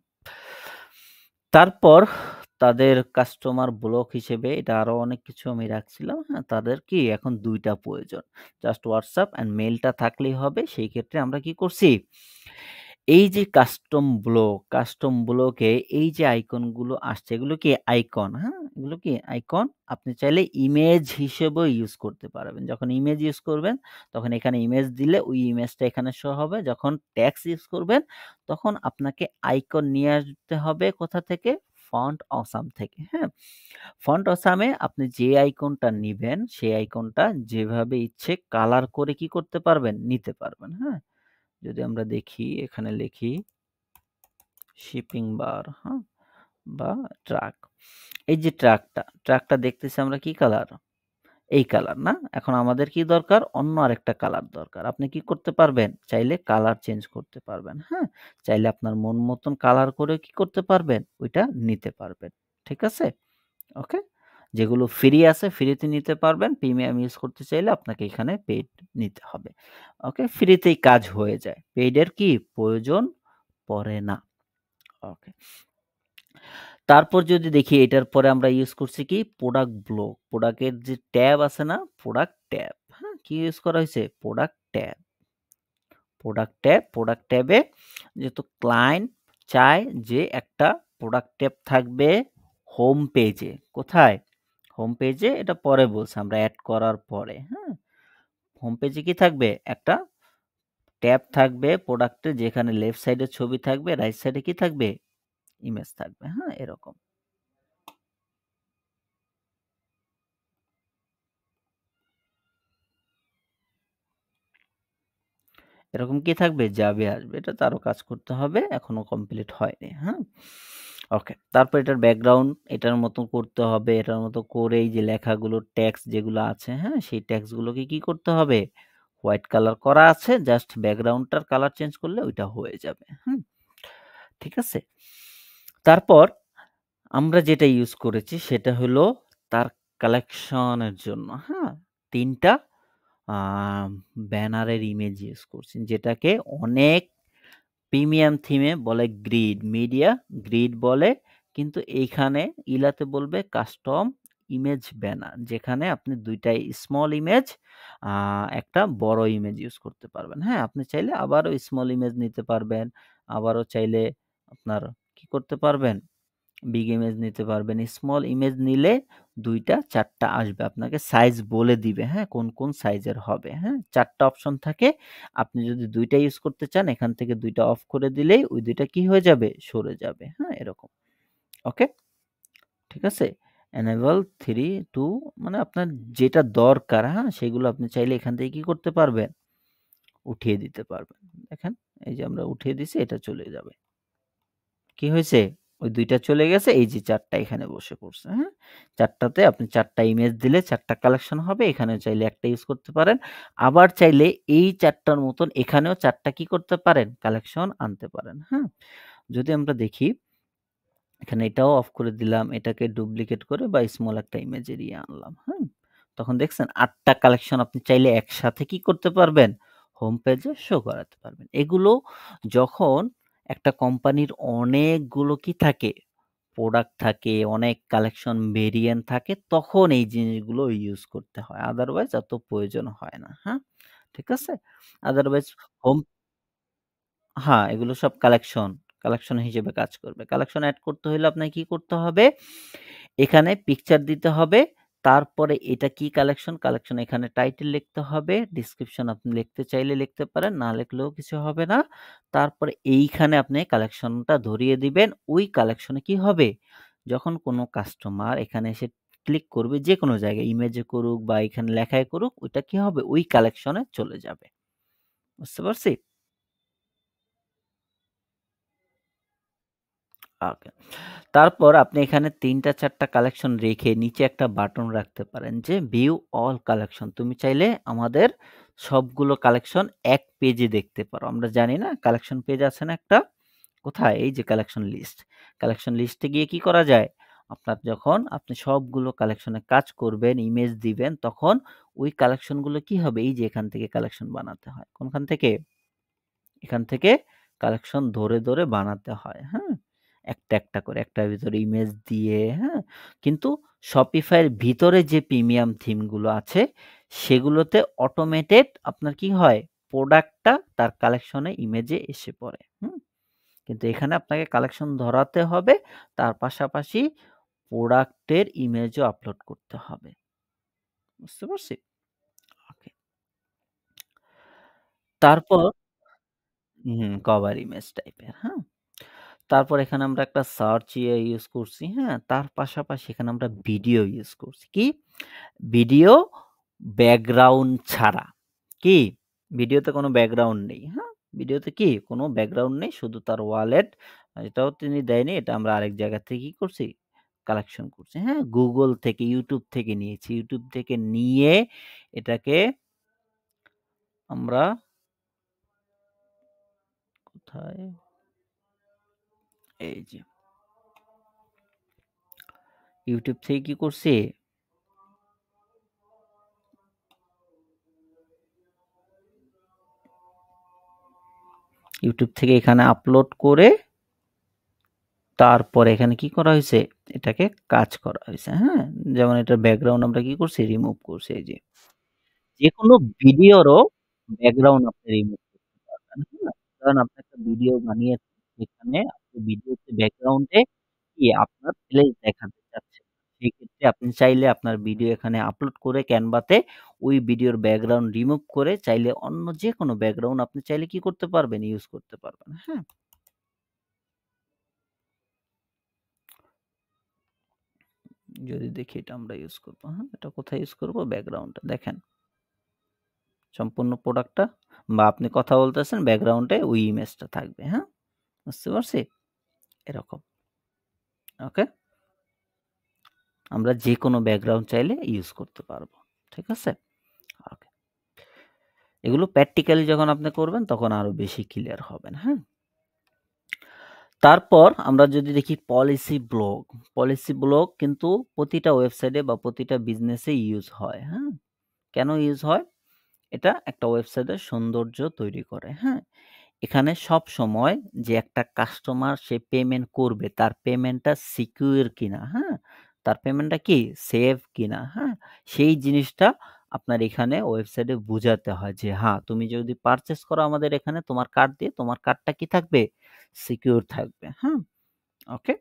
তারপর তাদের কাস্টমার ব্লক হিসেবে এটা আরো অনেক কিছু আমি রাখছিলাম, হ্যাঁ? তাদের কি এখন ২ টা প্রয়োজন। জাস্ট WhatsApp অ্যান্ড মেইলটা থাকলেই হবে। সেই ক্ষেত্রে আমরা কি করছি? এই যে কাস্টম ব্লকে এই যে আইকনগুলো আসছে, এগুলো কি আইকন, হ্যাঁ? এগুলো কি আইকন। আপনি চাইলে ইমেজ হিসেবেও ইউজ করতে পারবেন। যখন ইমেজ ইউজ করবেন, তখন এখানে ইমেজ দিলে ওই ইমেজটা এখানে শো হবে। যখন টেক্সট ইউজ করবেন, তখন আপনাকে আইকন নিয়ে আসতে হবে কোথা থেকে? ফন্ট অসাম থেকে, হ্যাঁ? ফন্ট অসামে আপনি যে আইকনটা নিবেন, সেই আইকনটা যেভাবে ইচ্ছে কালার করে কি করতে পারবেন? নিতে পারবেন, হ্যাঁ? যদি আমরা দেখি এখানে লিখি শিপিং বার, হ্যাঁ? বা ট্রাক। এই যে ট্রাকটা দেখতেছি আমরা কি কালার? এই কালার না? এখন আমাদের কি দরকার? অন্য আরেকটা কালার দরকার। আপনি কি করতে পারবেন? চাইলে কালার চেঞ্জ করতে পারবেন, হ্যাঁ? চাইলে আপনার মন মতন কালার করে কি করতে পারবেন? ওইটা নিতে পারবেন। ঠিক আছে? ওকে? যেগুলো ফ্রি আছে ফ্রিতে নিতে পারবেন। প্রিমিয়াম ইউজ করতে চাইলে আপনাকে এখানে পেইড নিতে হবে। ওকে? ফ্রিতেই কাজ হয়ে যায়। পেইড এর কি প্রয়োজন পড়ে না। ওকে। তারপর যদি দেখি এটার পরে আমরা ইউজ করছি কি প্রোডাক্ট ব্লক। প্রোডাক্টের যে ট্যাব আছে না? Product tab. হ্যাঁ? কি ইউজ করা হইছে? Product tab. প্রোডাক্ট ট্যাবে যেহেতু ক্লায়েন্ট চায় যে একটা প্রোডাক্ট ট্যাব থাকবে হোম পেজে। কোথায়? হোম পেজে এটা পরে বলছি আমরা এড করার পরে। হ্যাঁ? হোম পেজে কি থাকবে? একটা ট্যাব থাকবে প্রোডাক্টের যেখানে লেফট সাইডে ছবি থাকবে, রাইট সাইডে কি থাকবে? ইমেজ থাকবে। হ্যাঁ? এরকম। এরকম কি থাকবে? যাবে আসবে। এটাতে আরো কাজ করতে হবে। এখনো কমপ্লিট হয়নি। হ্যাঁ? ওকে। তারপর এটার ব্যাকগ্রাউন্ড এটার মতো করতে হবে। এটার মতো করে এই যে লেখাগুলো টেক্সট যেগুলো আছে, হ্যাঁ? সেই টেক্সট গুলোকে কি করতে হবে? হোয়াইট কালার করা আছে। জাস্ট ব্যাকগ্রাউন্ডটার কালার চেঞ্জ করলে ওইটা হয়ে যাবে। হুম? ঠিক আছে? তারপর আমরা যেটা ইউজ করেছি সেটা হলো তার কালেকশন এর জন্য, হ্যাঁ? ৩ টা আ ব্যানারের ইমেজ ইউজ করছি। যেটাকে অনেক প্রিমিয়াম থিমে বলে গ্রিড, মিডিয়া গ্রিড বলে। কিন্তু এইখানে ইলাতে বলবে কাস্টম ইমেজ ব্যানার। যেখানে আপনি ২ টাই স্মল ইমেজ, আ একটা বড় ইমেজ ইউজ করতে পারবেন। হ্যাঁ? আপনি চাইলে আবারও স্মল ইমেজ নিতে পারবেন। আবারও চাইলে আপনার কি করতে পারবেন? বিগ ইমেজ নিতে পারবেন। স্মল ইমেজ নিলে ২ টা ৪ টা আসবে। আপনাকে সাইজ বলে দিবে, হ্যাঁ? কোন সাইজের হবে, হ্যাঁ? ৪ টা অপশন থাকে। আপনি যদি ২ টা ইউজ করতে চান এখান থেকে ২ টা অফ করে দিলেই ওই ২ টা কি হয়ে যাবে? সরে যাবে, হ্যাঁ? এরকম। ওকে? ঠিক আছে? enable 3 to মানে আপনার যেটা দরকার, হ্যাঁ? সেগুলো আপনি চাইলে এখান থেকে কি করতে পারবেন? উঠিয়ে দিতে পারবেন। দেখেন, এই যে আমরা উঠিয়ে দিছি এটা চলে যাবে। কি হয়েছে? ওই ২ টা চলে গেছে। এই যে ৪ টা এখানে বসে পড়ছে, হ্যাঁ? ৪ টাতে আপনি ৪ টা ইমেজ দিলে ৪ টা কালেকশন হবে। এখানেও চাইলে ১ টা ইউজ করতে পারেন। আবার চাইলে এই ৪ টার মতন এখানেও ৪ টা কি করতে পারেন? কালেকশন আনতে পারেন, হ্যাঁ? যদি আমরা দেখি এখানে এটাও অফ করে দিলাম। এটাকে ডুপ্লিকেট করে বা স্মল একটা ইমেজ এরিয়া আনলাম, হ্যাঁ? তখন দেখছেন ৮ টা কালেকশন আপনি চাইলে একসাথে কি করতে পারবেন? হোম পেজে শো করাতে পারবেন। এগুলো যখন একটা কোম্পানির অনেকগুলো কি থাকে? প্রোডাক্ট থাকে, অনেক কালেকশন ভেরিয়েন্ট থাকে, তখন এই জিনিসগুলো ইউজ করতে হয়। আদারওয়াইজ অত প্রয়োজন হয় না, হ্যাঁ? ঠিক আছে? আদারওয়াইজ হোম হ্যাঁ, এগুলো সব কালেকশন হিসেবে কাজ করবে। কালেকশন এড করতে হইলে আপনাকে কি করতে হবে? এখানে পিকচার দিতে হবে। তারপরে এটা কি কালেকশন? কালেকশন এখানে টাইটেল লিখতে হবে। ডেসক্রিপশন আপনি লিখতে চাইলে লিখতে পারেন, না লিখলেও কিছু হবে না। তারপরে এইখানে আপনি কালেকশনটা ধরিয়ে দিবেন। ওই কালেকশনে কি হবে? যখন কোনো কাস্টমার এখানে এসে ক্লিক করবে যেকোনো জায়গায় ইমেজে করুক বা এখানে লেখায় করুক, ওইটা কি হবে? ওই কালেকশনে চলে যাবে। বুঝতে পারছি? ওকে। তারপর আপনি এখানে ৩ টা ৪ টা কালেকশন রেখে নিচে একটা বাটন রাখতে পারেন যে ভিউ অল কালেকশন। তুমি চাইলে আমাদের সবগুলো কালেকশন এক পেজে দেখতে পারো। আমরা জানি না কালেকশন পেজ আছে না একটা? কোথায়? এই যে কালেকশন লিস্ট। কালেকশন লিস্টে গিয়ে কি করা যায়? আপনার যখন আপনি সবগুলো কালেকশনে কাজ করবেন, ইমেজ দিবেন তখন ওই কালেকশনগুলো কি হবে? এই যে এখান থেকে কালেকশন বানাতে হয়। কোনখান থেকে? এখান থেকে কালেকশন ধরে বানাতে হয়, হ্যাঁ? একটা করে একটার ভিতরে ইমেজ দিয়ে, হ্যাঁ? কিন্তু Shopify এর ভিতরে যে প্রিমিয়াম থিম গুলো আছে, সেগুলোতে অটোমেটেড আপনার কি হয়? প্রোডাক্টটা তার কালেকশনে ইমেজে এসে পড়ে, হুম? কিন্তু এখানে আপনাকে কালেকশন ধরাতে হবে, তার পাশাপাশি প্রোডাক্টের ইমেজও আপলোড করতে হবে। বুঝতে পারছি? ওকে। তারপর কভার ইমেজ টাইপের, হ্যাঁ? তারপর এখানে আমরা একটা সার্চ ইউজ করছি, হ্যাঁ? তার পাশাপাশি এখানে আমরা ভিডিও ইউজ করছি। কি? ভিডিও ব্যাকগ্রাউন্ড ছাড়া। কি? ভিডিওতে কোনো ব্যাকগ্রাউন্ড নেই, হ্যাঁ? ভিডিওতে কি? কোনো ব্যাকগ্রাউন্ড নেই। শুধু তার ওয়ালেট এটাও তিনি দেয়নি। এটা আমরা আরেক জায়গা থেকে কি করছি? কালেকশন করছি, হ্যাঁ? Google থেকে, YouTube থেকে নিয়েছি। YouTube থেকে নিয়ে এটাকে আমরা কোথায়? এই যে YouTube থেকে কি করছি? YouTube থেকে এখানে আপলোড করে তারপরে এখানে কি করা হইছে? এটাকে কাজ করা হইছে, হ্যাঁ? যেমন এটার ব্যাকগ্রাউন্ড আমরা কি করছি? রিমুভ করছি এই যে। যেকোনো ভিডিওরও ব্যাকগ্রাউন্ড আপনি রিমুভ করতে পারবেন, হ্যাঁ? ধরেন আপনি একটা ভিডিও বানিয়েছেন, সেখানে আপনি ভিডিওতে ব্যাকগ্রাউন্ডে কি আপনার প্লেস দেখাতে চাচ্ছেন। সেক্ষেত্রে আপনি চাইলে আপনার ভিডিও এখানে আপলোড করে Canva তে ওই ভিডিওর ব্যাকগ্রাউন্ড রিমুভ করে চাইলে অন্য যেকোনো ব্যাকগ্রাউন্ড আপনি চাইলে কি করতে পারবেন? ইউজ করতে পারবেন, হ্যাঁ? যদি দেখি এটা আমরা ইউজ করব, হ্যাঁ? এটা কোথায় ইউজ করব? ব্যাকগ্রাউন্ডে দেখেন। সম্পূর্ণ প্রোডাক্টটা বা আপনি কথা বলতেছেন ব্যাকগ্রাউন্ডে ওই ইমেজটা থাকবে, হ্যাঁ? বুঝতে পারছি? এরকম। ওকে? আমরা যেকোনো ব্যাকগ্রাউন্ড চাইলে ইউজ করতে পারব। ঠিক আছে? ওকে। এগুলো প্র্যাকটিক্যালি যখন আপনি করবেন তখন আরো বেশি ক্লিয়ার হবেন, হ্যাঁ? তারপর আমরা যদি দেখি পলিসি ব্লক। পলিসি ব্লক কিন্তু প্রতিটা ওয়েবসাইটে বা প্রতিটা বিজনেসে ইউজ হয়, হ্যাঁ? কেন ইউজ হয়? এটা একটা ওয়েবসাইটের সৌন্দর্য তৈরি করে, হ্যাঁ? এখানে সবসময় যে একটা কাস্টমার সে পেমেন্ট করবে, তার পেমেন্টটা সিকিউর কিনা, হ্যাঁ? তার পেমেন্টটা কি সেফ কিনা, হ্যাঁ? সেই জিনিসটা আপনার এখানে ওয়েবসাইটে বুঝাতে হয় যে, হ্যাঁ, তুমি যদি পারচেজ করো আমাদের এখানে তোমার কার্ড দিয়ে, তোমার কার্ডটা কি থাকবে? সিকিউর থাকবে, হ্যাঁ? ওকে?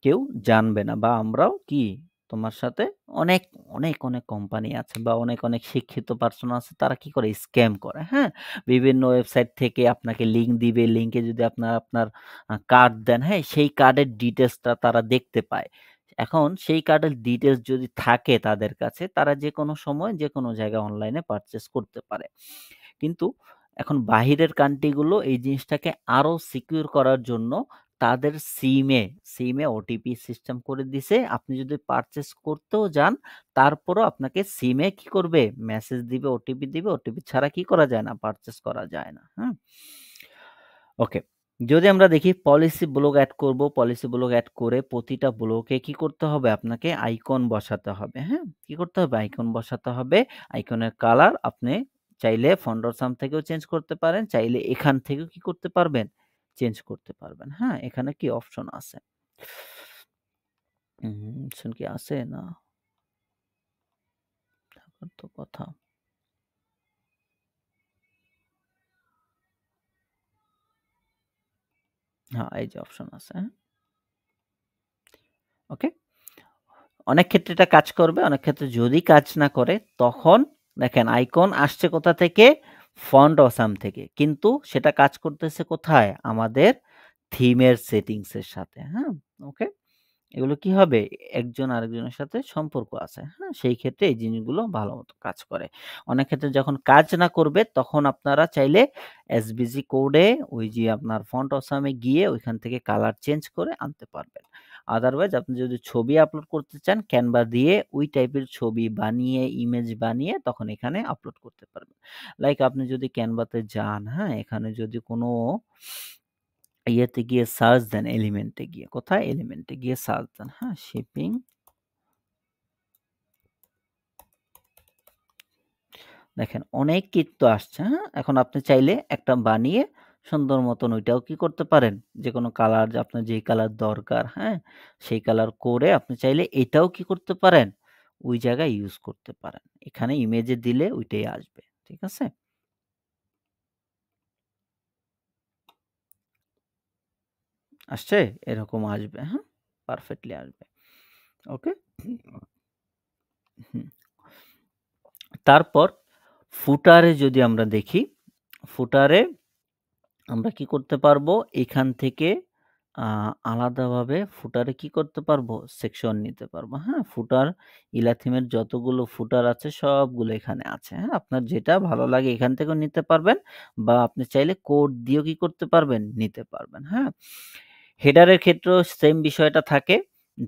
কেউ জানবে না বা আমরাও কি তোমার সাথে অনেক, অনেক কোম্পানি আছে বা অনেক শিক্ষিত পারসন আছে তারা কি করে স্ক্যাম করে, হ্যাঁ? বিভিন্ন ওয়েবসাইট থেকে আপনাকে লিংক দিবে। লিংকে যদি আপনার কার্ড দেন, হ্যাঁ? সেই কার্ডের ডিটেইলসটা তারা দেখতে পায়। এখন সেই কার্ডের ডিটেইলস যদি থাকে তাদের কাছে তারা যেকোনো সময় যেকোনো জায়গায় অনলাইনে পারচেজ করতে পারে। কিন্তু এখন বাহিরের কান্ট্রি গুলো এই জিনিসটাকে আরো সিকিউর করার জন্য তাদের সিমে ওটিপি সিস্টেম করে দিছে। আপনি যদি পারচেজ করতেও যান, তারপরও আপনাকে সিমে কি করবে? মেসেজ দিবে, ওটিপি দিবে। ওটিপি ছাড়া কি করা যায় না? পারচেজ করা যায় না। হুম? ওকে। যদি আমরা দেখি পলিসি ব্লক এড করব, পলিসি ব্লক এড করে প্রতিটা ব্লকে কি করতে হবে? আপনাকে আইকন বসাতে হবে, হ্যাঁ? কি করতে হবে? আইকন বসাতে হবে। আইকনের কালার আপনি চাইলে ফন্ডরসাম থেকেও চেঞ্জ করতে পারেন, চাইলে এখান থেকেও কি করতে পারবেন? চেঞ্জ করতে পারবেন, হ্যাঁ? এখানে কি অপশন আছে? অপশন কি আছে? না, থাকার তো কথা। হ্যাঁ, এই যে অপশন আছে, হ্যাঁ? ওকে? অনেক ক্ষেত্রে এটা কাজ করবে, অনেক ক্ষেত্রে যদি কাজ না করে তখন দেখেন আইকন আসছে কোথা থেকে? ফন্ট অসাম থেকে। কিন্তু সেটা কাজ করতেছে কোথায়? আমাদের থিমের সেটিংস এর সাথে, হ্যাঁ? ওকে? এগুলো কি হবে? একজন আরেকজনের সাথে সম্পর্ক আছে, হ্যাঁ? সেই ক্ষেত্রে এই জিনিসগুলো ভালোমতো কাজ করে। অনেক ক্ষেত্রে যখন কাজ না করবে তখন আপনারা চাইলে এসভিজি কোডে ওই যে আপনার ফন্ট অসাম এ গিয়ে ওইখান থেকে কালার চেঞ্জ করে আনতে পারবেন। আদারওয়াইজ আপনি যদি ছবি আপলোড করতে চান ক্যানভা দিয়ে ওই টাইপের ছবি বানিয়ে, ইমেজ বানিয়ে তখন এখানে আপলোড করতে পারবেন। লাইক আপনি যদি ক্যানভাতে যান, হ্যাঁ? এখানে যদি কোনো ইয়েতে গিয়ে সার্চ দেন এলিমেন্টে গিয়ে। কোথায়? এলিমেন্টে গিয়ে সার্চ দেন, হ্যাঁ? শিপিং দেখেন অনেক কিন্তু আসছে, হ্যাঁ? এখন আপনি চাইলে একটা বানিয়ে সুন্দর মতন ওইটাও কি করতে পারেন? যেকোনো কালার যে আপনার যেই কালার দরকার, হ্যাঁ? সেই কালার করে আপনি চাইলে এটাও কি করতে পারেন? ওই জায়গায় ইউজ করতে পারেন। এখানে ইমেজে দিলে ওইটাই আসবে। ঠিক আছে? আসছে? এরকম আসবে, হ্যাঁ? পারফেক্টলি আসবে। ওকে? হুম। তারপর ফুটারে যদি আমরা দেখি, ফুটারে আমরা কি করতে পারবো? এখান থেকে আ আলাদাভাবে ফুটারে কি করতে পারবো? সেকশন নিতে পারবো। হ্যাঁ? ফুটার ইলাথিমের যতগুলো ফুটার আছে সবগুলো এখানে আছে। হ্যাঁ? আপনার যেটা ভালো লাগে এখান থেকেও নিতে পারবেন বা আপনি চাইলে কোড দিয়েও কি করতে পারবেন? নিতে পারবেন। হ্যাঁ? হেডারের ক্ষেত্রেও সেম বিষয়টা থাকে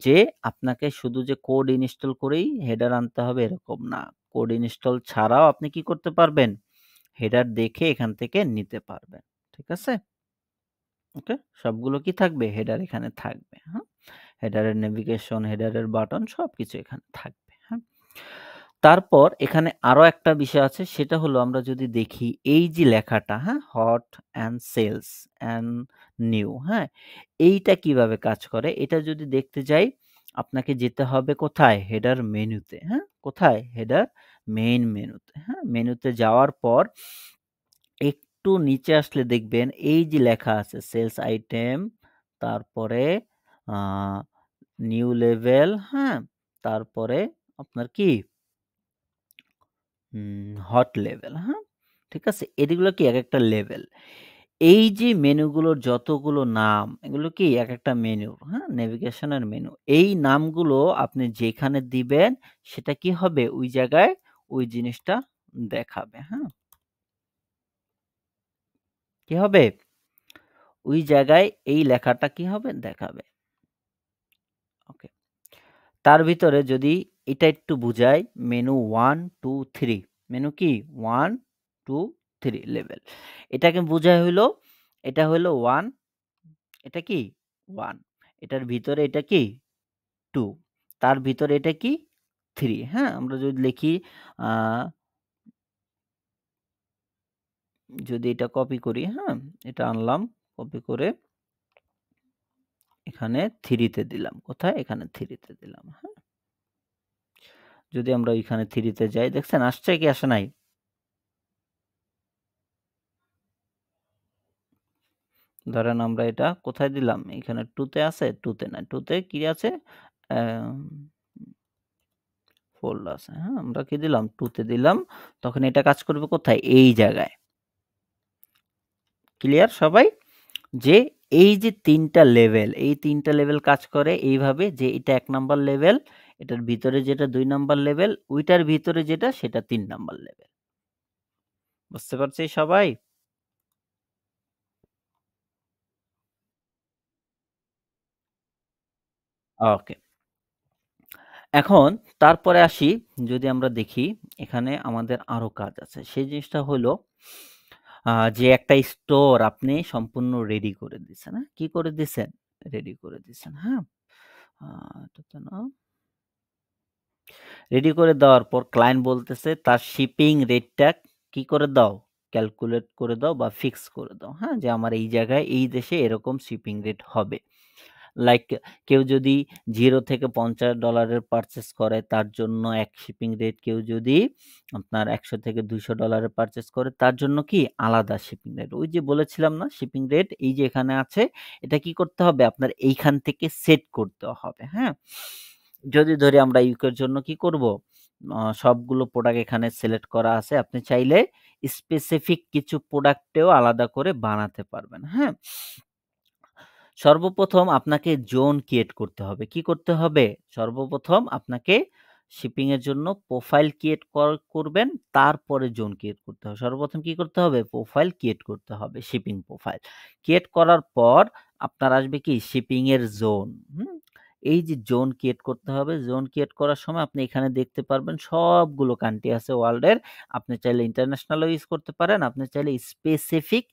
যে আপনাকে শুধু যে কোড ইনস্টল করেই হেডার আনতে হবে এরকম না। কোড ইনস্টল ছাড়াও আপনি কি করতে পারবেন? হেডার দেখে এখান থেকে নিতে পারবেন। ঠিক আছে? ওকে? সবগুলো কি থাকবে? হেডার এখানে থাকবে। হ্যাঁ? হেডারের নেভিগেশন, হেডারের বাটন সবকিছু এখানে থাকবে। হ্যাঁ? তারপর এখানে আরো একটা বিষয় আছে সেটা হলো আমরা যদি দেখি এই যে লেখাটা, হ্যাঁ? Hot and sales and new, হ্যাঁ? এইটা কিভাবে কাজ করে? এটা যদি দেখতে যাই আপনাকে যেতে হবে কোথায়? হেডার মেনুতে, হ্যাঁ? কোথায়? হেডার মেইন মেনুতে, হ্যাঁ? মেনুতে যাওয়ার পর একটু নিচে আসলে দেখবেন এই যে লেখা আছে সেলস আইটেম, তারপরে আ নিউ লেভেল, হ্যাঁ? তারপরে আপনার কি হট লেভেল, হ্যাঁ? ঠিক আছে? এগুলো কি একেকটা লেভেল। এই যে মেনুগুলোর যতগুলো নাম, এগুলো কি একেকটা মেনু, হ্যাঁ? নেভিগেশনের মেনু। এই নামগুলো আপনি যেখানে দিবেন সেটা কি হবে? ওই জায়গায় ওই জিনিসটা দেখাবে, হ্যাঁ? কি হবে? ওই জায়গায় এই লেখাটা কি হবে? দেখাবে। ওকে। তার ভিতরে যদি এটা একটু বুঝাই মেনু 1, 2, 3 মেনু কি 1, 2, 3 লেভেল। এটাকে বুঝায় হইলো এটা হইলো 1 এটা কি 1 এটার ভিতরে এটা কি 2 তার ভিতরে এটা কি 3 হ্যাঁ? আমরা যদি লিখি আ যদি এটা কপি করি, হ্যাঁ? এটা আনলাম, কপি করে এখানে 3 তে দিলাম। কোথায়? এখানে 3 তে দিলাম, হ্যাঁ? যদি আমরা ওইখানে 3 তে যাই, দেখছেন আসছে কি আসে নাই? ধরেন আমরা এটা কোথায় দিলাম? এখানে 2 তে আছে? 2 তে না। 2 তে কি আছে? অ্যাম ফোল্ড আছে, হ্যাঁ? আমরা কি দিলাম? 2 তে দিলাম। তখন এটা কাজ করবে কোথায়? এই জায়গায়। ক্লিয়ার সবাই? যে এই যে ৩ টা লেভেল, এই ৩ টা লেভেল কাজ করে এইভাবে যে এটা ১ নাম্বার লেভেল, এটার ভিতরে যেটা ২ নাম্বার লেভেল, ওইটার ভিতরে যেটা সেটা ৩ নাম্বার লেভেল। বুঝতে পারছি সবাই? ওকে। এখন তারপরে আসি, যদি আমরা দেখি এখানে আমাদের আরো কাজ আছে। সেই জিনিসটা হলো যে একটা স্টোর আপনি সম্পূর্ণ রেডি করে দিছেন, হ্যাঁ? কি করে দিছেন? রেডি করে দিছেন, হ্যাঁ? আ এটাতে না, রেডি করে দেওয়ার পর ক্লায়েন্ট বলতেছে তার শিপিং রেটটা কি করে দাও? ক্যালকুলেট করে দাও বা ফিক্স করে দাও, হ্যাঁ? যে আমার এই জায়গায় এই দেশে এরকম শিপিং রেট হবে। লাইক কেউ যদি 0 থেকে $50 এর পারচেজ করে তার জন্য এক শিপিং রেট, কেউ যদি আপনার ১০০ থেকে $200 এর পারচেজ করে তার জন্য কি আলাদা শিপিং রেট। ওই যে বলেছিলাম না শিপিং রেট এই যে এখানে আছে, এটা কি করতে হবে? আপনার এইখান থেকে সেট করতে হবে, হ্যাঁ? যদি ধরি আমরা ইউকে এর জন্য কি করব? সবগুলো প্রোডাক্ট এখানে সিলেক্ট করা আছে। আপনি চাইলে স্পেসিফিক কিছু প্রোডাক্টেও আলাদা করে বানাতে পারবেন, হ্যাঁ? সর্বপ্রথম আপনাকে জোন ক্রিয়েট করতে হবে। কি করতে হবে? সর্বপ্রথম আপনাকে শিপিং এর জন্য প্রোফাইল ক্রিয়েট করবেন, তারপরে জোন ক্রিয়েট করতে হবে। সর্বপ্রথম কি করতে হবে? প্রোফাইল ক্রিয়েট করতে হবে, শিপিং প্রোফাইল। ক্রিয়েট করার পর আপনার আসবে কি? শিপিং এর জোন, হুম? এই যে জোন ক্রিয়েট করতে হবে, জোন ক্রিয়েট করার সময় আপনি এখানে দেখতে পারবেন সবগুলো কান্ট্রি আছে ওয়ার্লডের। আপনি চাইলে ইন্টারন্যাশনালও ইউজ করতে পারেন, আপনি চাইলে স্পেসিফিক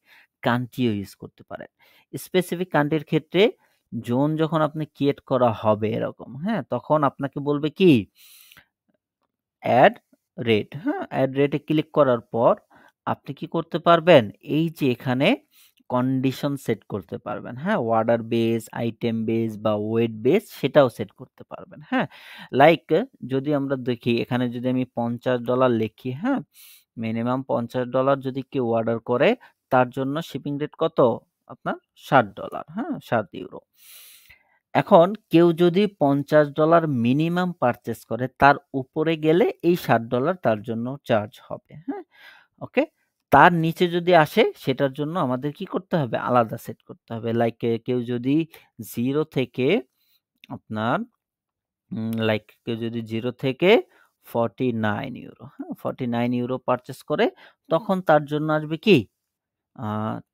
কান্ট্রিও ইউজ করতে পারেন। স্পেসিফিক কান্ট্রির ক্ষেত্রে জোন যখন আপনি ক্রিয়েট করা হবে এরকম, হ্যাঁ? তখন আপনাকে বলবে কি? এড রেট, হ্যাঁ? এড রেটে ক্লিক করার পর আপনি কি করতে পারবেন? এই যে এখানে কন্ডিশন সেট করতে পারবেন, হ্যাঁ? অর্ডার বেস, আইটেম বেস বা ওয়েট বেস সেটাও সেট করতে পারবেন, হ্যাঁ? লাইক যদি আমরা দেখি এখানে যদি আমি $50 লিখি, হ্যাঁ? মিনিমাম $50 যদি কেউ অর্ডার করে তার জন্য শিপিং রেট কত? আপনার $60, হ্যাঁ? €7। এখন কেউ যদি $50 মিনিমাম পারচেজ করে তার উপরে গেলে এই $60 তার জন্য চার্জ হবে, হ্যাঁ? ওকে? তার নিচে যদি আসে সেটার জন্য আমাদের কি করতে হবে? আলাদা সেট করতে হবে। লাইক কেউ যদি 0 থেকে আপনার লাইক কেউ যদি 0 থেকে €49, হ্যাঁ? €49 পারচেজ করে তখন তার জন্য আসবে কি? আ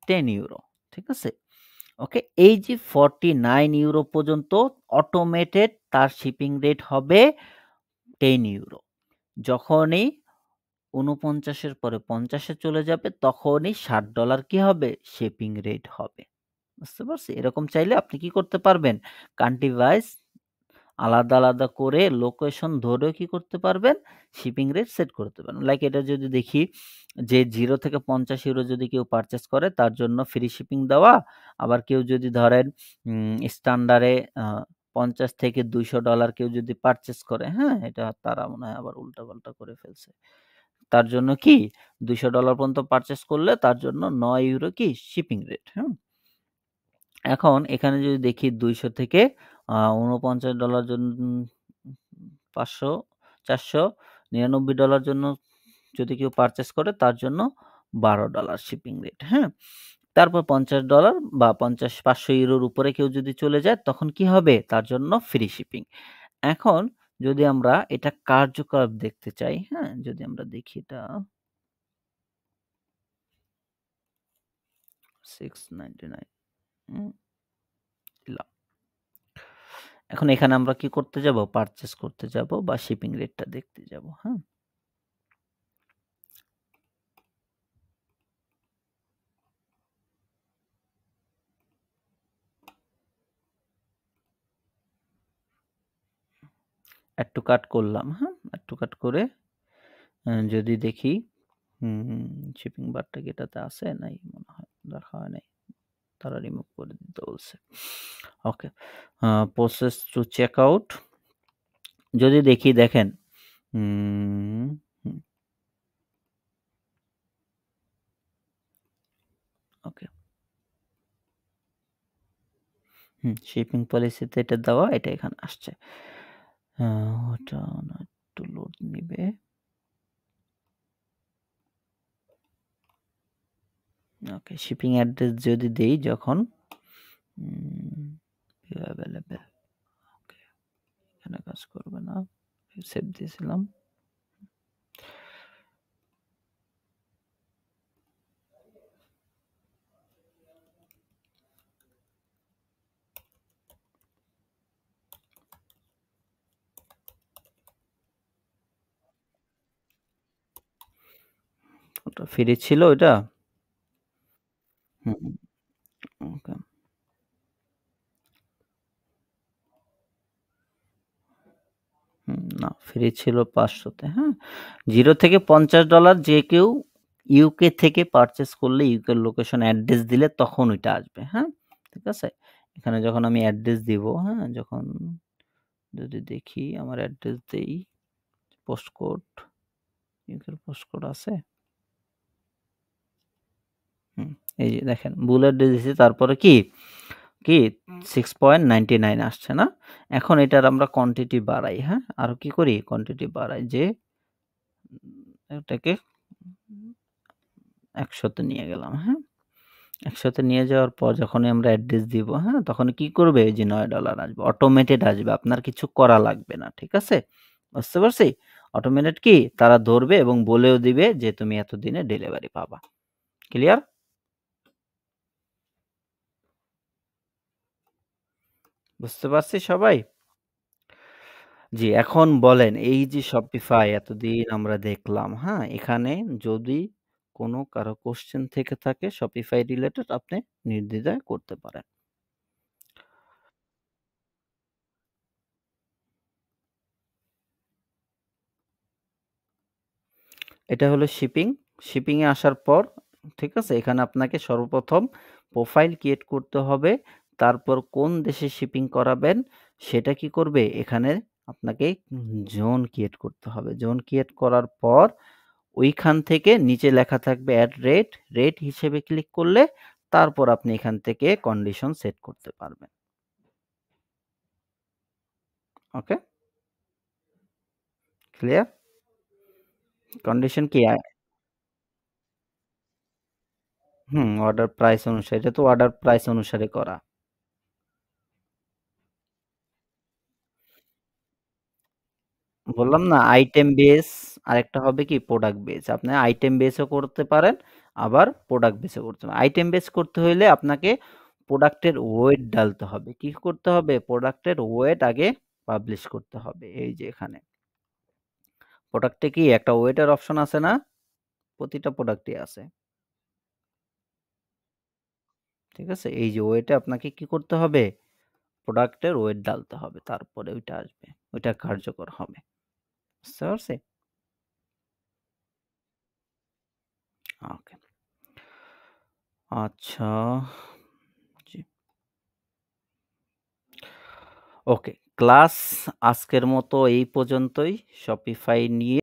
€10, ঠিক আছে? ওকে? এই যে €49 পর্যন্ত অটোমেটেড তার শিপিং রেট হবে €10। যখনই ৪৯ এর পরে ৫০ এ চলে যাবে তখনই $60 কি হবে? শিপিং রেট হবে। বুঝতে পারছি? এরকম চাইলে আপনি কি করতে পারবেন? কান্ট্রি ওয়াইজ আলাদা, আলাদা করে লোকেশন ধরেও কি করতে পারবেন? শিপিং রেট সেট করতে পারবেন। লাইক এটা যদি দেখি যে 0 থেকে €50 যদি কেউ পারচেজ করে তার জন্য ফ্রি শিপিং দেওয়া। আবার কেউ যদি ধরেন স্ট্যান্ডার্ড এ আ ৫০ থেকে $200 কেউ যদি পারচেজ করে, হ্যাঁ? এটা তারা মনে হয় আবার উল্টাপাল্টা করে ফেলছে। তার জন্য কি $200 পর্যন্ত পারচেজ করলে তার জন্য €9 কি শিপিং রেট, হুম? এখন এখানে যদি দেখি ২০০ থেকে $৪৯ ৫০০, $499 জন্য যদি কেউ পারচেজ করে তার জন্য $12 শিপিং রেট, হ্যাঁ? তারপর $50 বা ৫০০ €৫০০ র উপরে কেউ যদি চলে যায় তখন কি হবে? তার জন্য ফ্রি শিপিং। এখন যদি আমরা এটা কার্যকলাপ দেখতে চাই, হ্যাঁ? যদি আমরা দেখি এটা 699 হুম, দিলাম। এখন এখানে আমরা কি করতে যাব? পারচেজ করতে যাব বা শিপিং রেটটা দেখতে যাব, হ্যাঁ? এড টু কার্ট করলাম, হ্যাঁ? এড টু কার্ট করে যদি দেখি হুম, শিপিং বারটা কি এটাতে আছে? নাই মনে হয়। দেখা হয় নাই। তারা রিমুভ করে দিতে বলছে। ওকে। প্রসেস টু চেক আউট যদি দেখি দেখেন। হুম, হুম, ওকে। শিপিং পলিসিতে এটা দেওয়া, এটা এখানে আসছে। ওটা না একটু লোড নিবে। ওকে, শিপিং অ্যাড্রেস যদি দেই যখন অ্যাভেলেবল, ওকে, এখানে কাজ করবে না। সেভ দিয়েছিলাম। ওটা ফ্রি ছিল ওইটা? হুম, ওকে। না, ফ্রি ছিল ৫০০ তে, হ্যাঁ? 0 থেকে $৫০ যে কেউ ইউকে থেকে পারচেজ করলে ইউকের লোকেশন অ্যাড্রেস দিলে তখন ওইটা আসবে, হ্যাঁ? ঠিক আছে? এখানে যখন আমি অ্যাড্রেস দিব, হ্যাঁ? যখন যদি দেখি আমার অ্যাড্রেস দেই, পোস্টকোড, ইউকের পোস্টকোড আছে? হুম, এই যে দেখেন ভুল অ্যাড্রেস দিছি তারপরে কি 6.99 আসছে না? এখন এটার আমরা কোয়ান্টিটি বাড়াই, হ্যাঁ? আরো কি করি? কোয়ান্টিটি বাড়াই যে এটাকে ১০০ তে নিয়ে গেলাম, হ্যাঁ? ১০০ তে নিয়ে যাওয়ার পর যখনই আমরা অ্যাড্রেস দিব, হ্যাঁ? তখন কি করবে? এই যে $৯ আসবে। অটোমেটেড আসবে। আপনার কিছু করা লাগবে না। ঠিক আছে? বুঝতে পারছি? অটোমেটেড কি? তারা ধরবে এবং বলেও দিবে যে তুমি এতদিনে ডেলিভারি পাবা। ক্লিয়ার? বুঝতে পারছি সবাই? জি, এখন বলেন এই যে Shopify এতদিন আমরা দেখলাম, হ্যাঁ? এখানে যদি কোনো কারো কোয়েশ্চেন থেকে থাকে Shopify রিলেটেড আপনি নির্দ্বিধায় করতে পারেন। এটা হলো শিপিং। শিপিং এ আসার পর, ঠিক আছে? এখানে আপনাকে সর্বপ্রথম প্রোফাইল ক্রিয়েট করতে হবে। তারপর কোন দেশে শিপিং করাবেন সেটা কি করবে? এখানে আপনাকে জোন ক্রিয়েট করতে হবে। জোন ক্রিয়েট করার পর ওইখান থেকে নিচে লেখা থাকবে এড রেট, রেট হিসেবে ক্লিক করলে তারপর আপনি এখান থেকে কন্ডিশন সেট করতে পারবেন। ওকে? ক্লিয়ার? কন্ডিশন কি? অর্ডার প্রাইস অনুসারে। এটা তো অর্ডার প্রাইস অনুসারে করা। বললাম না আইটেম বেস, আরেকটা হবে কি প্রোডাক্ট বেস। আপনি আইটেম বেসও করতে পারেন, আবার প্রোডাক্ট বেসও করতে পারেন। আইটেম বেস করতে হইলে আপনাকে প্রোডাক্টের ওয়েট ডালতে হবে। কি করতে হবে? প্রোডাক্টের ওয়েট আগে পাবলিশ করতে হবে। এই যে এখানে। প্রোডাক্টে কি একটা ওয়েটের অপশন আছে না? প্রতিটা প্রোডাক্টই আছে। ঠিক আছে? এই যে ওয়েটে আপনাকে কি করতে হবে? প্রোডাক্টের ওয়েট ডালতে হবে। তারপরে ওইটা আসবে। ওইটা কার্যকর হবে। বুঝতে পারছি? ওকে। আচ্ছা। জি। ওকে। ক্লাস আজকের মতো এই পর্যন্তই। Shopify নিয়ে